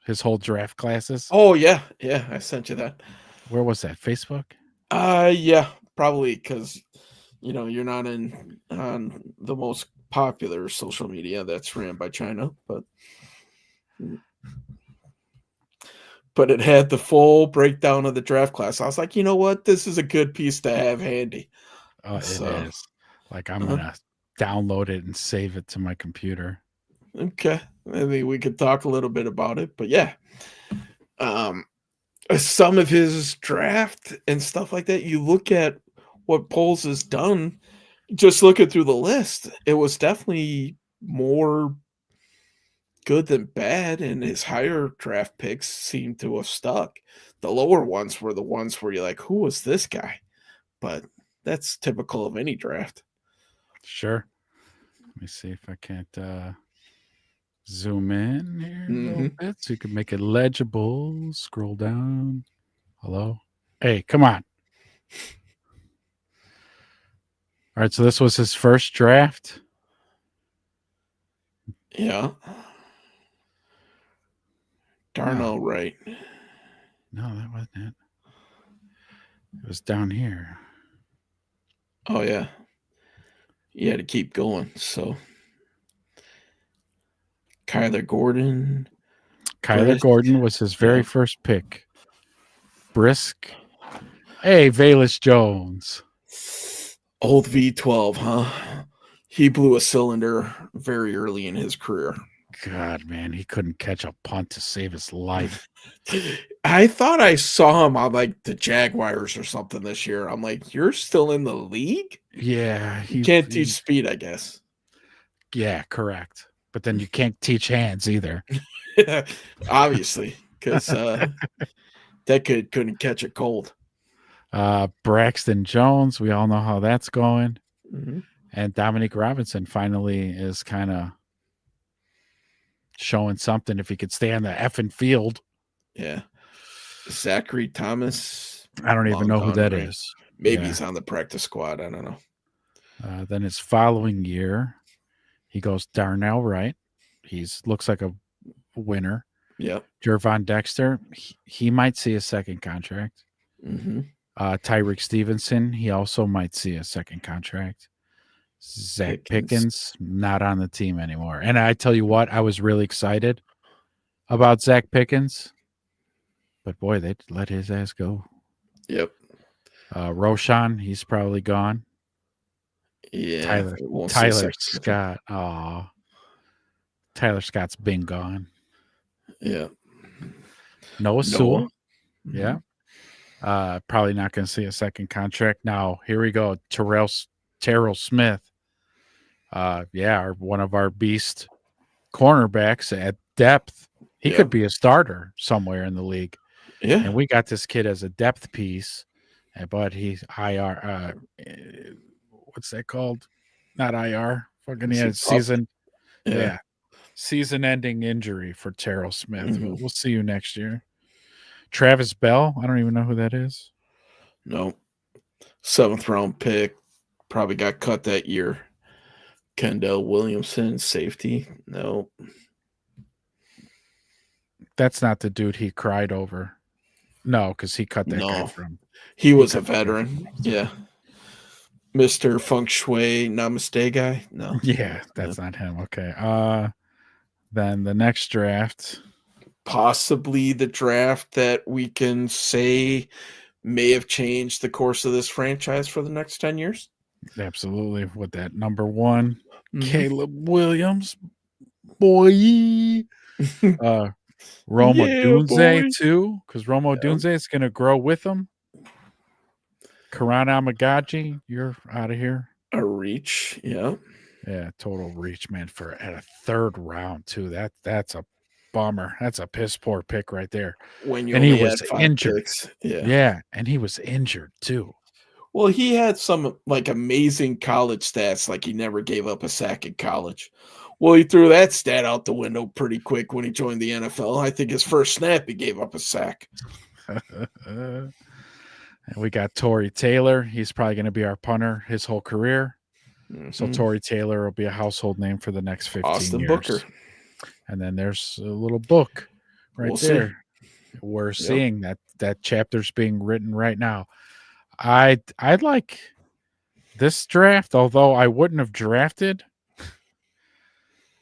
his whole draft classes. Oh yeah, I sent you that. Where was that? Facebook? Yeah, probably because you're not on the most popular social media that's ran by China, but it had the full breakdown of the draft class. I was like, you know what? This is a good piece to have handy. Oh, So, it is. I'm gonna download it and save it to my computer. Okay. I think we could talk a little bit about it, but yeah. Some of his draft and stuff like that, you look at what Poles has done, just looking through the list, it was definitely more good than bad, and his higher draft picks seem to have stuck. The lower ones were the ones where you're like, "Who was this guy?" But that's typical of any draft. Sure. Let me see if I can't zoom in here a little Mhm. bit so you can make it legible. Scroll down. Hello? Hey, come on. All right, so this was his first draft. Yeah. No, Darnell Wright. no, that wasn't it. It was down here. Oh, yeah. You had to keep going, so Kyler Gordon, Kyler Brisk. Gordon was his very Yeah. first pick. Brisk. Hey, Valus Jones. Old V12, huh? He blew a cylinder very early in his career. God, man, he couldn't catch a punt to save his life. I thought I saw him on like the Jaguars or something this year. I'm like, you're still in the league? Yeah, You can't teach speed, I guess. yeah, correct. But then you can't teach hands either. Obviously, because that kid couldn't catch a cold. Braxton Jones, we all know how that's going. Mm-hmm. And Dominic Robinson finally is kind of showing something if he could stay on the effing field. Yeah. Zachary Thomas, I don't even long know who gone, that right? is. Maybe Yeah. he's on the practice squad. I don't know. Then his following year, he goes Darnell Wright. He's looks like a winner. Yep. Jervon Dexter, he might see a second contract. Mm-hmm. Tyreek Stevenson, he also might see a second contract. Zach Pickens. Pickens, not on the team anymore. And I tell you what, I was really excited about Zach Pickens, but boy, they let his ass go. Yep. Roshan, he's probably gone. Yeah. Tyler Won't see a Tyler second with him. Scott. Oh, Tyler Scott's been gone. Yeah. Noah Noah. Sewell, Mm-hmm. yeah. Probably not going to see a second contract. Now, here we go. Terrell Smith. Yeah, one of our beast cornerbacks at depth. He Yeah. could be a starter somewhere in the league. Yeah. And we got this kid as a depth piece, but he's IR. What's that called? Not IR. Fucking Is he he had pup? season. Yeah. Yeah, season-ending injury for Terrell Smith. Mm-hmm. We'll see you next year. Travis Bell. I don't even know who that is. No. 7th round pick. Probably got cut that year. Kendall Williamson, safety. No. That's not the dude he cried over. No, because he cut that guy No. from. He He was a cut that guy from. veteran. Yeah. Mr. Feng Shui Namaste guy. No. Yeah, No. that's not him. Okay. Then the next draft. Possibly the draft that we can say may have changed the course of this franchise for the next 10 years. Absolutely. With that number one, Mm-hmm. Caleb Williams, boy. Roma Yeah, Dunze boy. too, because Roma Yeah. Dunze is going to grow with him. Karan Amagaji, you're out of here. A reach. Yeah. Yeah, total reach, man, for at a third round too. That's a bummer. That's a piss poor pick right there. When you And he only was had 5 injured. picks. Yeah. Yeah, and he was injured too. Well, he had some like amazing college stats, like he never gave up a sack in college. Well, he threw that stat out the window pretty quick when he joined the NFL. I think his first snap, he gave up a sack. And we got Torrey Taylor. He's probably going to be our punter his whole career. So Mm-hmm. Torrey Taylor will be a household name for the next 15 Austin years. Booker. And then there's a little book right We'll there. see. We're Yep. seeing that chapter's being written right now. I'd like this draft, although I wouldn't have drafted.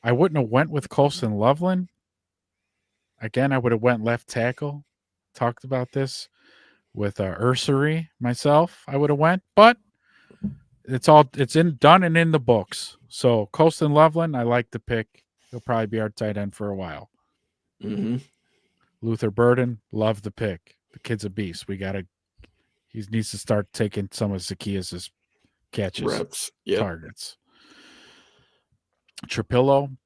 I wouldn't have went with Colson Loveland. Again, I would have went left tackle. Talked about this with Ursery myself. I would have went, but it's done and in the books. So Colson Loveland, I like the pick. He'll probably be our tight end for a while. Mm-hmm. Luther Burden, love the pick. The kid's a beast. He needs to start taking some of Zacchaeus' catches, reps. Yep. targets. Trapillo,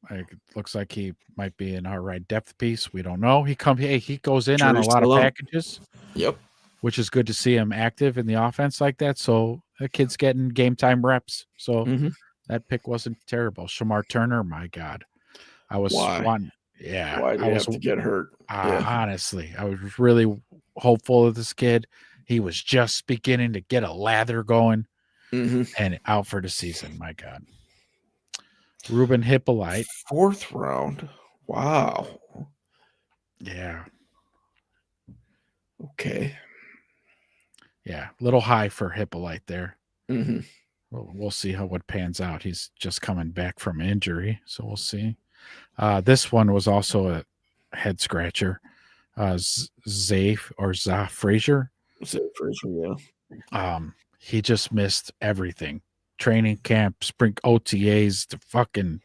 looks like he might be an all right depth piece. We don't know. He goes in on a Jury's lot of still out. packages, Yep. which is good to see him active in the offense like that. So the kid's getting game time reps. So Mm-hmm. that pick wasn't terrible. Shamar Turner, my God, I was Why? one. Yeah, Why do I you was have to get hurt? Yeah. honestly, I was really hopeful of this kid. He was just beginning to get a lather going, Mm-hmm. and out for the season. My God, Ruben Hippolyte. 4th round. Wow. Yeah, Okay. yeah, a little high for Hippolyte there. Mm-hmm. We'll see how what pans out. He's just coming back from injury, so we'll see. This one was also a head scratcher. Zay or Za Frazier. Yeah. He just missed everything. Training camp, spring OTAs, the fucking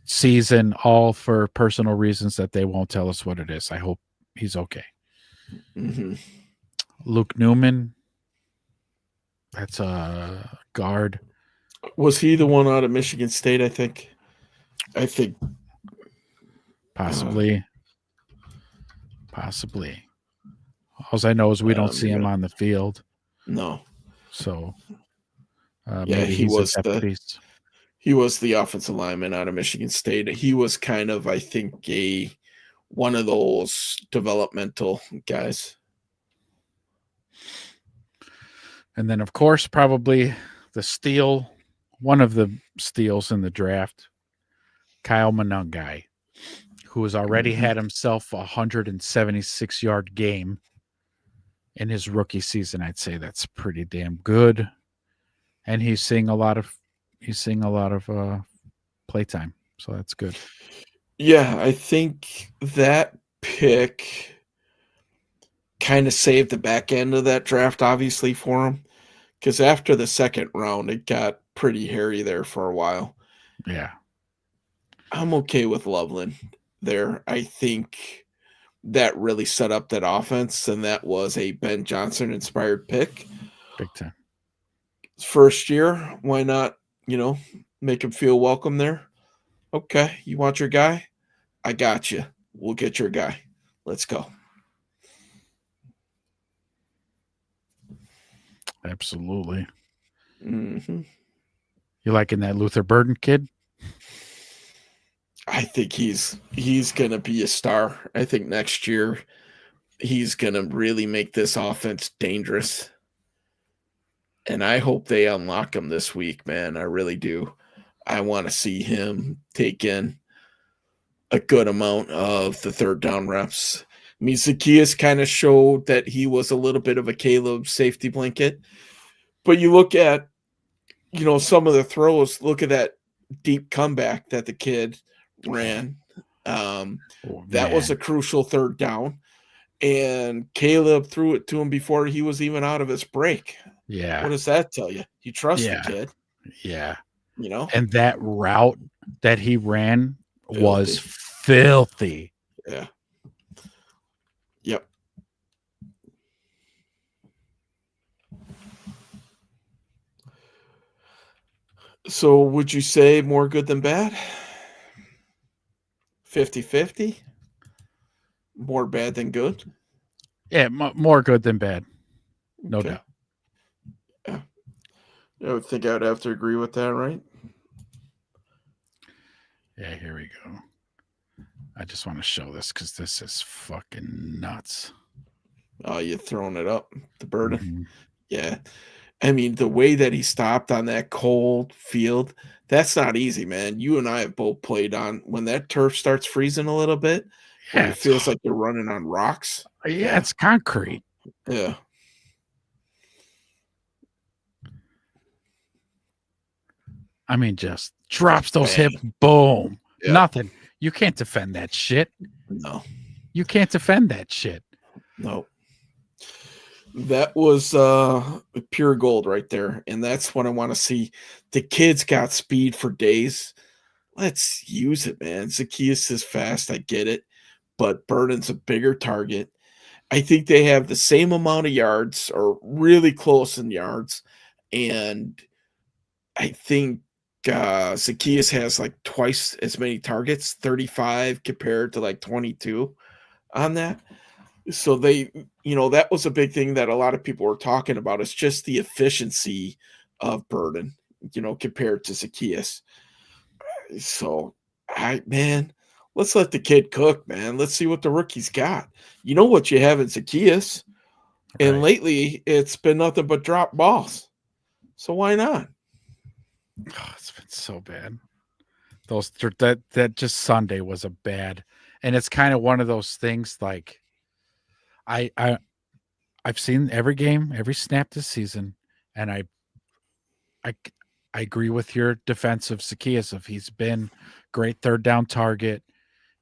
season, all for personal reasons that they won't tell us what it is. I hope he's okay. Mm-hmm. Luke Newman, that's a guard. Was he the one out of Michigan State? I think. Possibly. All I know is we don't see him on the field. No. So Yeah, maybe he he's was a depth piece. He was the offensive lineman out of Michigan State. He was kind of, I think, one of those developmental guys. And then, of course, probably one of the steals in the draft, Kyle Monangai, who has already had himself a 176-yard game in his rookie season. I'd say that's pretty damn good. And he's seeing a lot of playtime, so that's good. Yeah, I think that pick kind of saved the back end of that draft, obviously, for him. Because after the 2nd round, it got pretty hairy there for a while. Yeah. I'm okay with Loveland there. I think that really set up that offense, and that was a Ben Johnson-inspired pick. Big time. First year, why not, make him feel welcome there? Okay, you want your guy? I got you. We'll get your guy. Let's go. Absolutely. Mm-hmm. You liking that Luther Burden kid? I think he's going to be a star. I think next year he's going to really make this offense dangerous. And I hope they unlock him this week, man. I really do. I want to see him take in a good amount of the 3rd down reps. I mean, Zacchaeus kind of showed that he was a little bit of a Caleb safety blanket. But you look at, some of the throws, look at that deep comeback that the kid ran. That was a crucial 3rd down. And Caleb threw it to him before he was even out of his break. Yeah. What does that tell you? He trusts the kid. Yeah. And that route that he ran was filthy. Yeah. Yep. So would you say more good than bad? 50-50? More bad than good? Yeah, more good than bad. No doubt. Yeah. I would think I would have to agree with that, right? Yeah, here we go. I just want to show this because this is fucking nuts. Oh, you're throwing it up, the Burden? Mm-hmm. Yeah. I mean, the way that he stopped on that cold field, that's not easy, man. You and I have both played on when that turf starts freezing a little bit, where it feels like you're running on rocks. Yeah, it's concrete. Yeah. I mean, just drops those hips, boom. Yeah. Nothing. You can't defend that shit. No. You can't defend that shit. No. That was pure gold right there. And that's what I want to see. The kid's got speed for days. Let's use it, man. Zacchaeus is fast. I get it. But Burden's a bigger target. I think they have the same amount of yards or really close in yards. And I think Zacchaeus has like twice as many targets, 35 compared to like 22 on that. So that was a big thing that a lot of people were talking about. It's just the efficiency of Burden, compared to Zacchaeus. So, man, let's let the kid cook, man. Let's see what the rookie's got. You know what you have in Zacchaeus, and Right. lately it's been nothing but drop balls. So why not? Oh, it's been so bad. That just Sunday was a bad, and it's kind of one of those things like I I've seen every game, every snap this season, and I I agree with your defense of Zacchaeus. If he's been great third down target,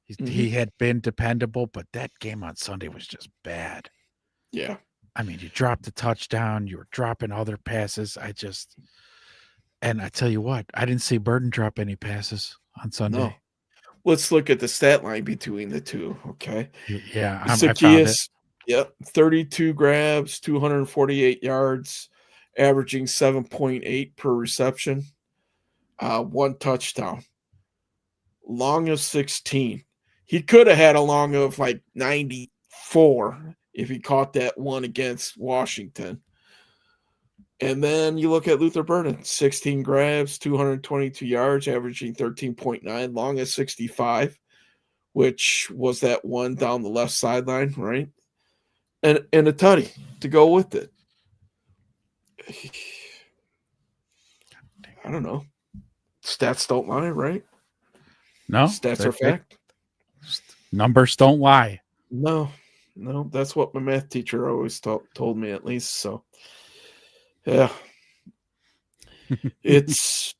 he Mhm. had been dependable, but that game on Sunday was just bad. Yeah. I mean, you dropped the touchdown, you were dropping other passes. And I tell you what, I didn't see Burden drop any passes on No. Sunday. Let's look at the stat line between the two. Okay. Yeah, I found it. Zacchaeus, yep, 32 grabs, 248 yards, averaging 7.8 per reception, one touchdown, long of 16. He could have had a long of like 94 if he caught that one against Washington. And then you look at Luther Burden, 16 grabs, 222 yards, averaging 13.9, long as 65, which was that one down the left sideline, right? And a tutty to go with it. I don't know. Stats don't lie, right? No, Stats are they fact. numbers don't lie. No, that's what my math teacher always told me, at least. So, yeah, it's.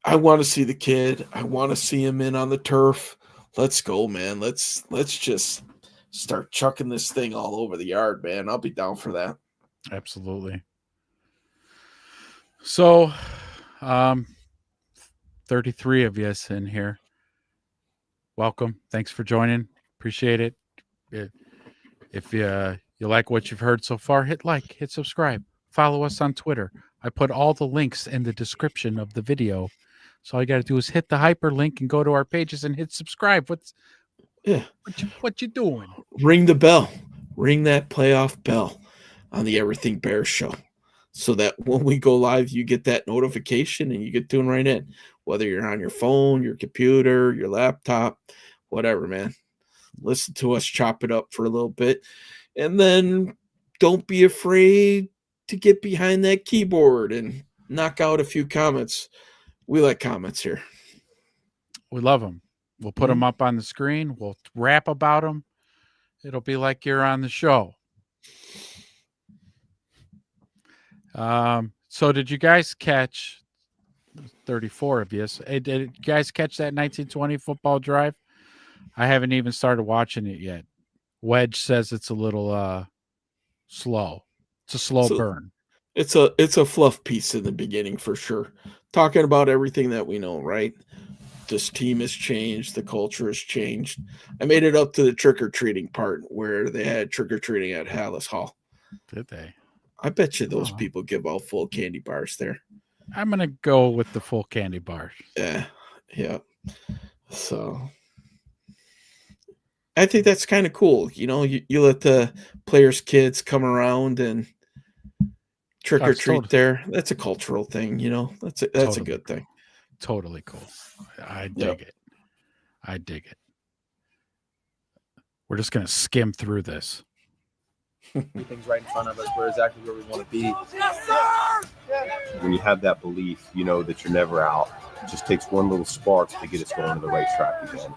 I want to see the kid. I want to see him in on the turf. Let's go, man. Let's just start chucking this thing all over the yard, man. I'll be down for that. Absolutely. So, 33 of you in here. Welcome. Thanks for joining. Appreciate it. If you like what you've heard so far, hit like, hit subscribe, follow us on Twitter. I put all the links in the description of the video. So all you got to do is hit the hyperlink and go to our pages and hit subscribe. Yeah. What you doing? Ring the bell. Ring that playoff bell on the Everything Bears show, so that when we go live, you get that notification and you get tuned right in. Whether you're on your phone, your computer, your laptop, whatever, man. Listen to us chop it up for a little bit. And then don't be afraid to get behind that keyboard and knock out a few comments. We like comments here. We love them. We'll put them up on the screen. We'll rap about them. It'll be like you're on the show. So did you guys catch 34 of you? Did you guys catch that 1920 football drive? I haven't even started watching it yet. Wedge says it's a little slow. It's a slow burn. It's a fluff piece in the beginning for sure. Talking about everything that we know, right? This team has changed. The culture has changed. I made it up to the trick-or-treating part where they had trick-or-treating at Hallis Hall. Did they? I bet you those people give out full candy bars there. I'm going to go with the full candy bars. Yeah. So I think that's kind of cool. You let the players' kids come around and trick-or-treat there. That's a cultural thing, That's a good thing. Totally cool. I dig it. I dig it. We're just going to skim through this. Everything's right in front of us. We're exactly where we want to be. Yes, sir! When you have that belief, you know that you're never out. It just takes one little spark to get us going to the right track again.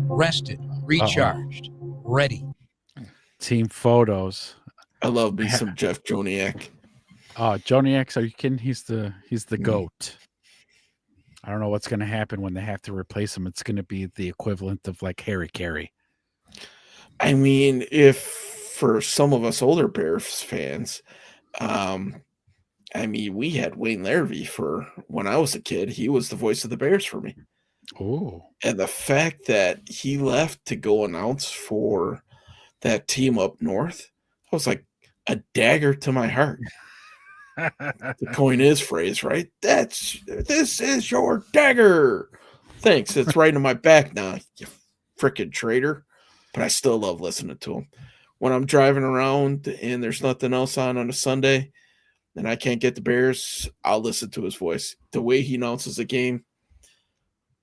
Rested, recharged, ready. Team photos. I love me some Jeff Joniak. Oh, Joniak, are you kidding? He's the GOAT. I don't know what's going to happen when they have to replace him. It's going to be the equivalent of like Harry Carey. I mean, if for some of us older Bears fans, I mean, we had Wayne Larrivee for when I was a kid. He was the voice of the Bears for me. Oh, And the fact that he left to go announce for that team up north, I was like a dagger to my heart. To coin his phrase, right? This is your dagger. Thanks. It's right in my back now, you freaking traitor. But I still love listening to him. When I'm driving around and there's nothing else on a Sunday and I can't get the Bears, I'll listen to his voice. The way he announces the game,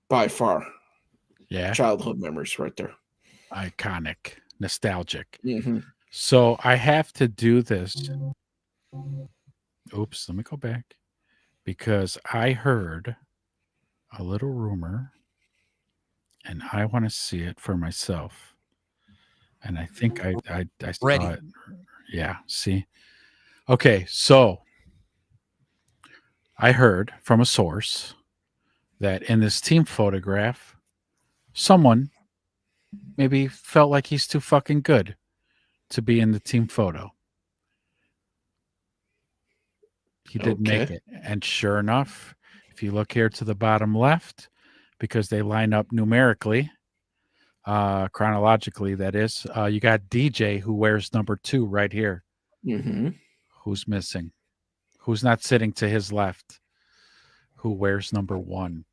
by far, yeah, childhood memories right there. iconic, nostalgic. Mm-hmm. So I have to do this. Oops, let me go back because I heard a little rumor and I want to see it for myself. And I think I saw Ready. it. Yeah, see? Okay, so I heard from a source that in this team photograph, someone maybe felt like he's too fucking good to be in the team photo. He didn't make Okay. it. And sure enough, if you look here to the bottom left, because they line up numerically, chronologically, that is, you got DJ who wears number 2 right here. Mm-hmm. Who's missing? Who's not sitting to his left? Who wears number 1?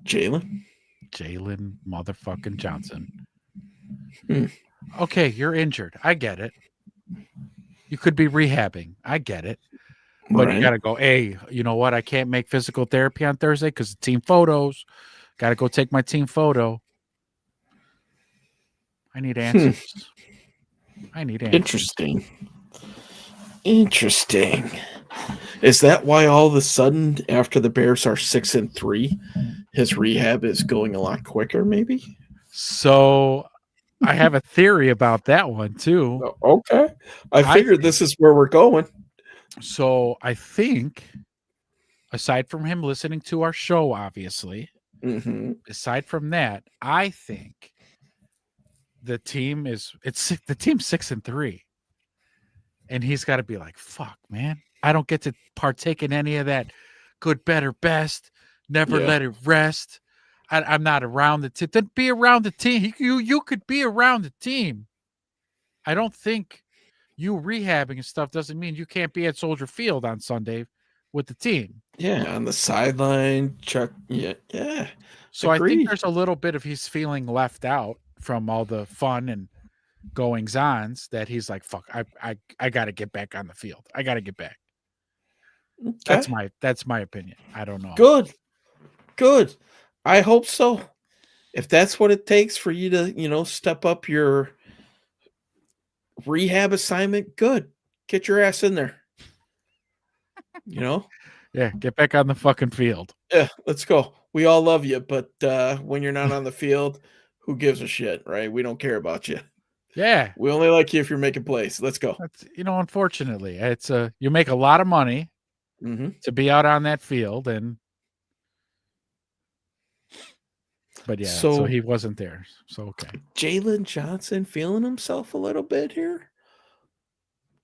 Jalen motherfucking Johnson. Hmm. Okay, you're injured. I get it. You could be rehabbing. I get it. But Right. you got to go, hey, you know what? I can't make physical therapy on Thursday because the team photos. Got to go take my team photo. I need answers. I need answers. Interesting. Is that why all of a sudden, after the Bears are 6-3, his rehab is going a lot quicker? Maybe. So I have a theory about that one too. Okay, I figured this is where we're going. So I think, aside from him listening to our show, obviously, aside from that, I think the team is the team's 6-3, and he's got to be like, "Fuck, man, I don't get to partake in any of that good, better, best. Never let it rest. I'm not around the team. Then be around the team. You could be around the team. I don't think you rehabbing and stuff doesn't mean you can't be at Soldier Field on Sunday with the team. Yeah, on the sideline, Chuck. Yeah. So I think Agreed. there's a little bit of he's feeling left out from all the fun and goings ons that he's like, fuck, I got to get back on the field. I got to get back. Okay. That's my opinion. I don't know. Good. I hope so. If that's what it takes for you to, step up your rehab assignment, good. Get your ass in there. Yeah, get back on the fucking field. Yeah, let's go. We all love you, but when you're not on the field, who gives a shit, right? We don't care about you. Yeah. We only like you if you're making plays. Let's go. That's, unfortunately, it's you make a lot of money to be out on that field, but yeah, so he wasn't there. So okay. Jalen Johnson feeling himself a little bit here.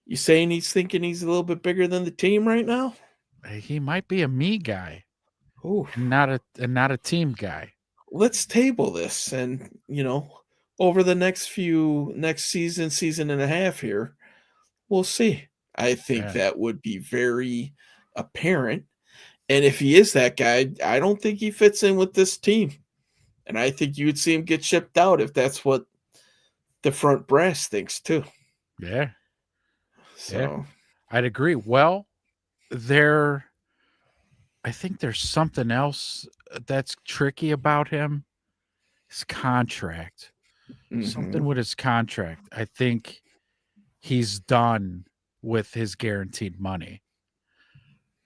You saying he's thinking he's a little bit bigger than the team right now? He might be a me guy. Oh, not a team guy. Let's table this, and over the next season and a half here, we'll see. I think that would be very apparent. And if he is that guy, I don't think he fits in with this team. And I think you would see him get shipped out if that's what the front brass thinks too. Yeah. So yeah. I'd agree. Well, I think there's something else that's tricky about him. His contract. Something with his contract. I think he's done with his guaranteed money.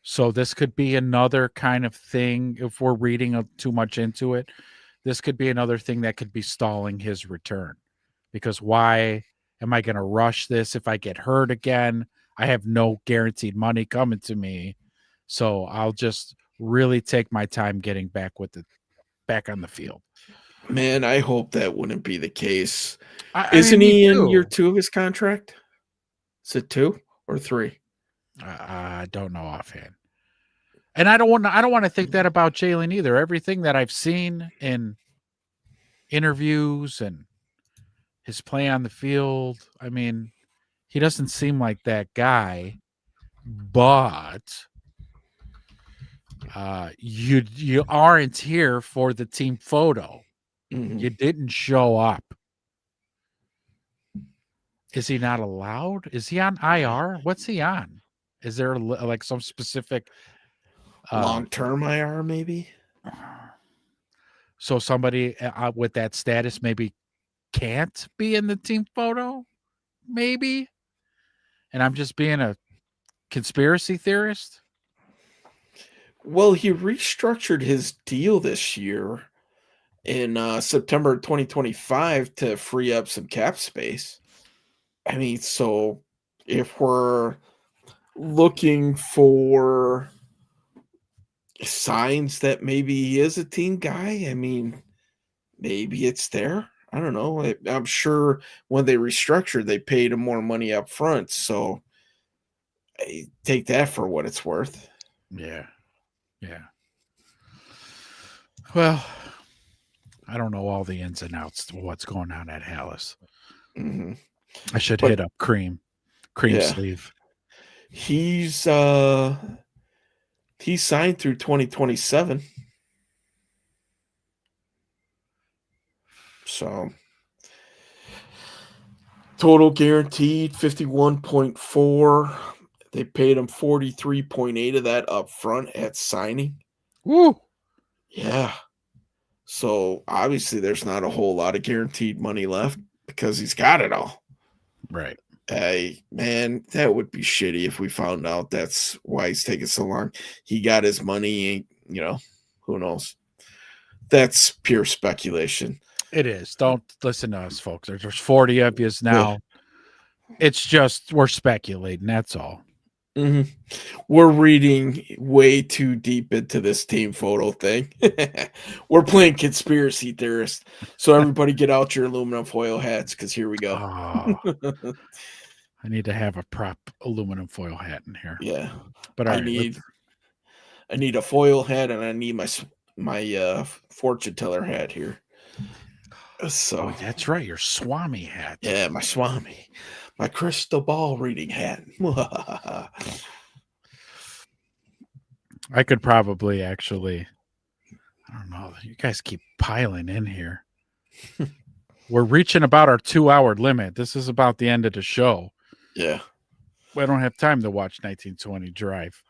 So this could be another kind of thing. If we're reading too much into it, this could be another thing that could be stalling his return. Because why am I going to rush this if I get hurt again? I have no guaranteed money coming to me. So I'll just really take my time getting back on the field. Man, I hope that wouldn't be the case. I Isn't mean, me he in year too. 2 of his contract? Is it 2 or 3? I don't know offhand. And I don't want to think that about Jalen either. Everything that I've seen in interviews and his play on the field, I mean, he doesn't seem like that guy, but you aren't here for the team photo. Mhm. You didn't show up. Is he not allowed? Is he on IR? What's he on? Is there like some specific Long-term IR, maybe? so somebody with that status maybe can't be in the team photo? Maybe. And I'm just being a conspiracy theorist. Well, he restructured his deal this year in September 2025 to free up some cap space. I mean, so if we're looking for signs that maybe he is a team guy, I mean, maybe it's there. I don't know. I'm sure when they restructured, they paid him more money up front. So I take that for what it's worth. Yeah. Yeah. Well, I don't know all the ins and outs of what's going on at Hallis. Hmm. I should But- hit up Cream Yeah. Sleeve. He's signed through 2027. So total guaranteed 51.4. They paid him 43.8 of that up front at signing. Woo! Yeah. So obviously there's not a whole lot of guaranteed money left because he's got it all. Right. Hey, man, that would be shitty if we found out that's why he's taking so long. He got his money, who knows? That's pure speculation. It is. Don't listen to us, folks. There's 40 of you now. It's just we're speculating. That's all. Mm-hmm. We're reading way too deep into this team photo thing. We're playing conspiracy theorists. So everybody get out your aluminum foil hats because here we go. Oh, I need to have a prop aluminum foil hat in here. Yeah. But I need a foil hat and I need my fortune teller hat here. So that's right, your Swami hat. Yeah, my Swami. My crystal ball reading hat. I could probably actually, I don't know. You guys keep piling in here. We're reaching about our 2-hour limit. This is about the end of the show. Yeah. We don't have time to watch 1920 Drive.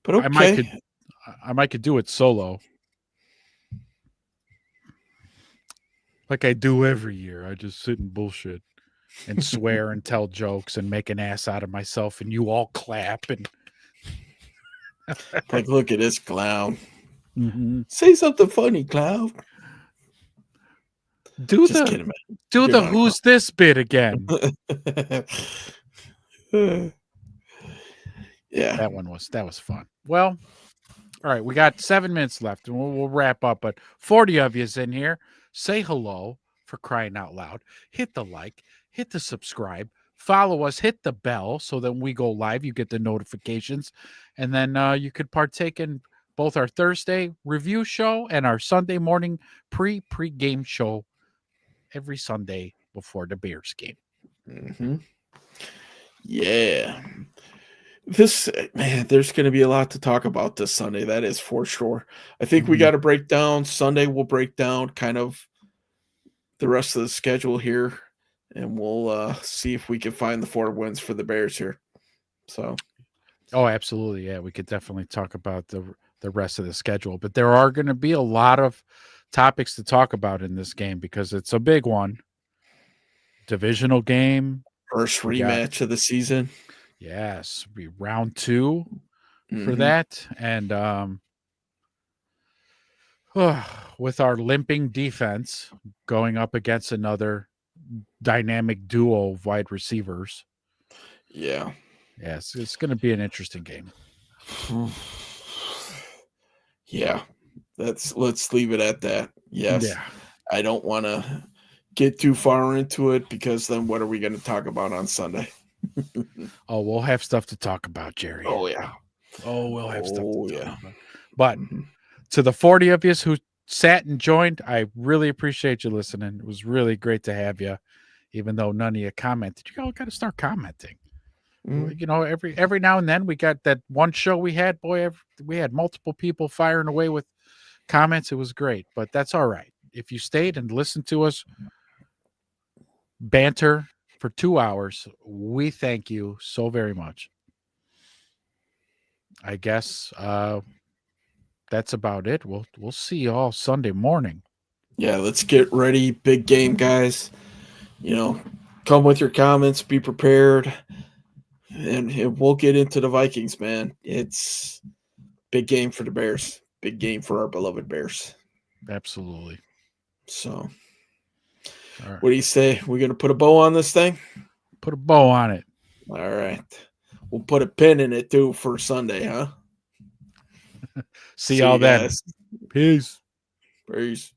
But okay. I might could do it solo. Like I do every year. I just sit and bullshit and swear and tell jokes and make an ass out of myself and you all clap and like, look at this clown. Mm-hmm. Say something funny, clown. Do the who's this bit again. Yeah. That was fun. Well, all right, we got 7 minutes left and we'll wrap up, but 40 of you is in here. Say hello, for crying out loud. Hit the like, hit the subscribe, follow us, hit the bell so that when we go live, you get the notifications. And then you could partake in both our Thursday review show and our Sunday morning pre-game show every Sunday before the Bears game. Mm-hmm. Yeah. There's going to be a lot to talk about this Sunday. That is for sure. I think we got to break down Sunday. We'll break down kind of the rest of the schedule here, and we'll see if we can find the 4 wins for the Bears here. So, oh, absolutely, yeah, we could definitely talk about the rest of the schedule, but there are going to be a lot of topics to talk about in this game because it's a big one. Divisional game, first rematch of the season. Yes, be round 2 for that, and with our limping defense going up against another dynamic duo of wide receivers. Yeah. Yes, it's going to be an interesting game. Yeah. let's leave it at that. Yes. Yeah. I don't want to get too far into it because then what are we going to talk about on Sunday? Oh, we'll have stuff to talk about, Jerry. Oh yeah. Oh, we'll have stuff to talk yeah. about. But to the 40 of you who sat and joined, I really appreciate you listening. It was really great to have you, even though none of you commented. You all got to start commenting. You know, every now and then we got that one show we had. Boy, we had multiple people firing away with comments. It was great, but that's all right. If you stayed and listened to us banter for 2 hours, we thank you so very much. I guess that's about it. We'll see you all Sunday morning. Yeah, let's get ready. Big game, guys. You know, come with your comments, be prepared. And we'll get into the Vikings, man. It's big game for the Bears. Big game for our beloved Bears. Absolutely. So, right. What do you say? We're going to put a bow on this thing? Put a bow on it. All right. We'll put a pin in it, too, for Sunday, huh? See y'all then. Guys. Peace. Peace.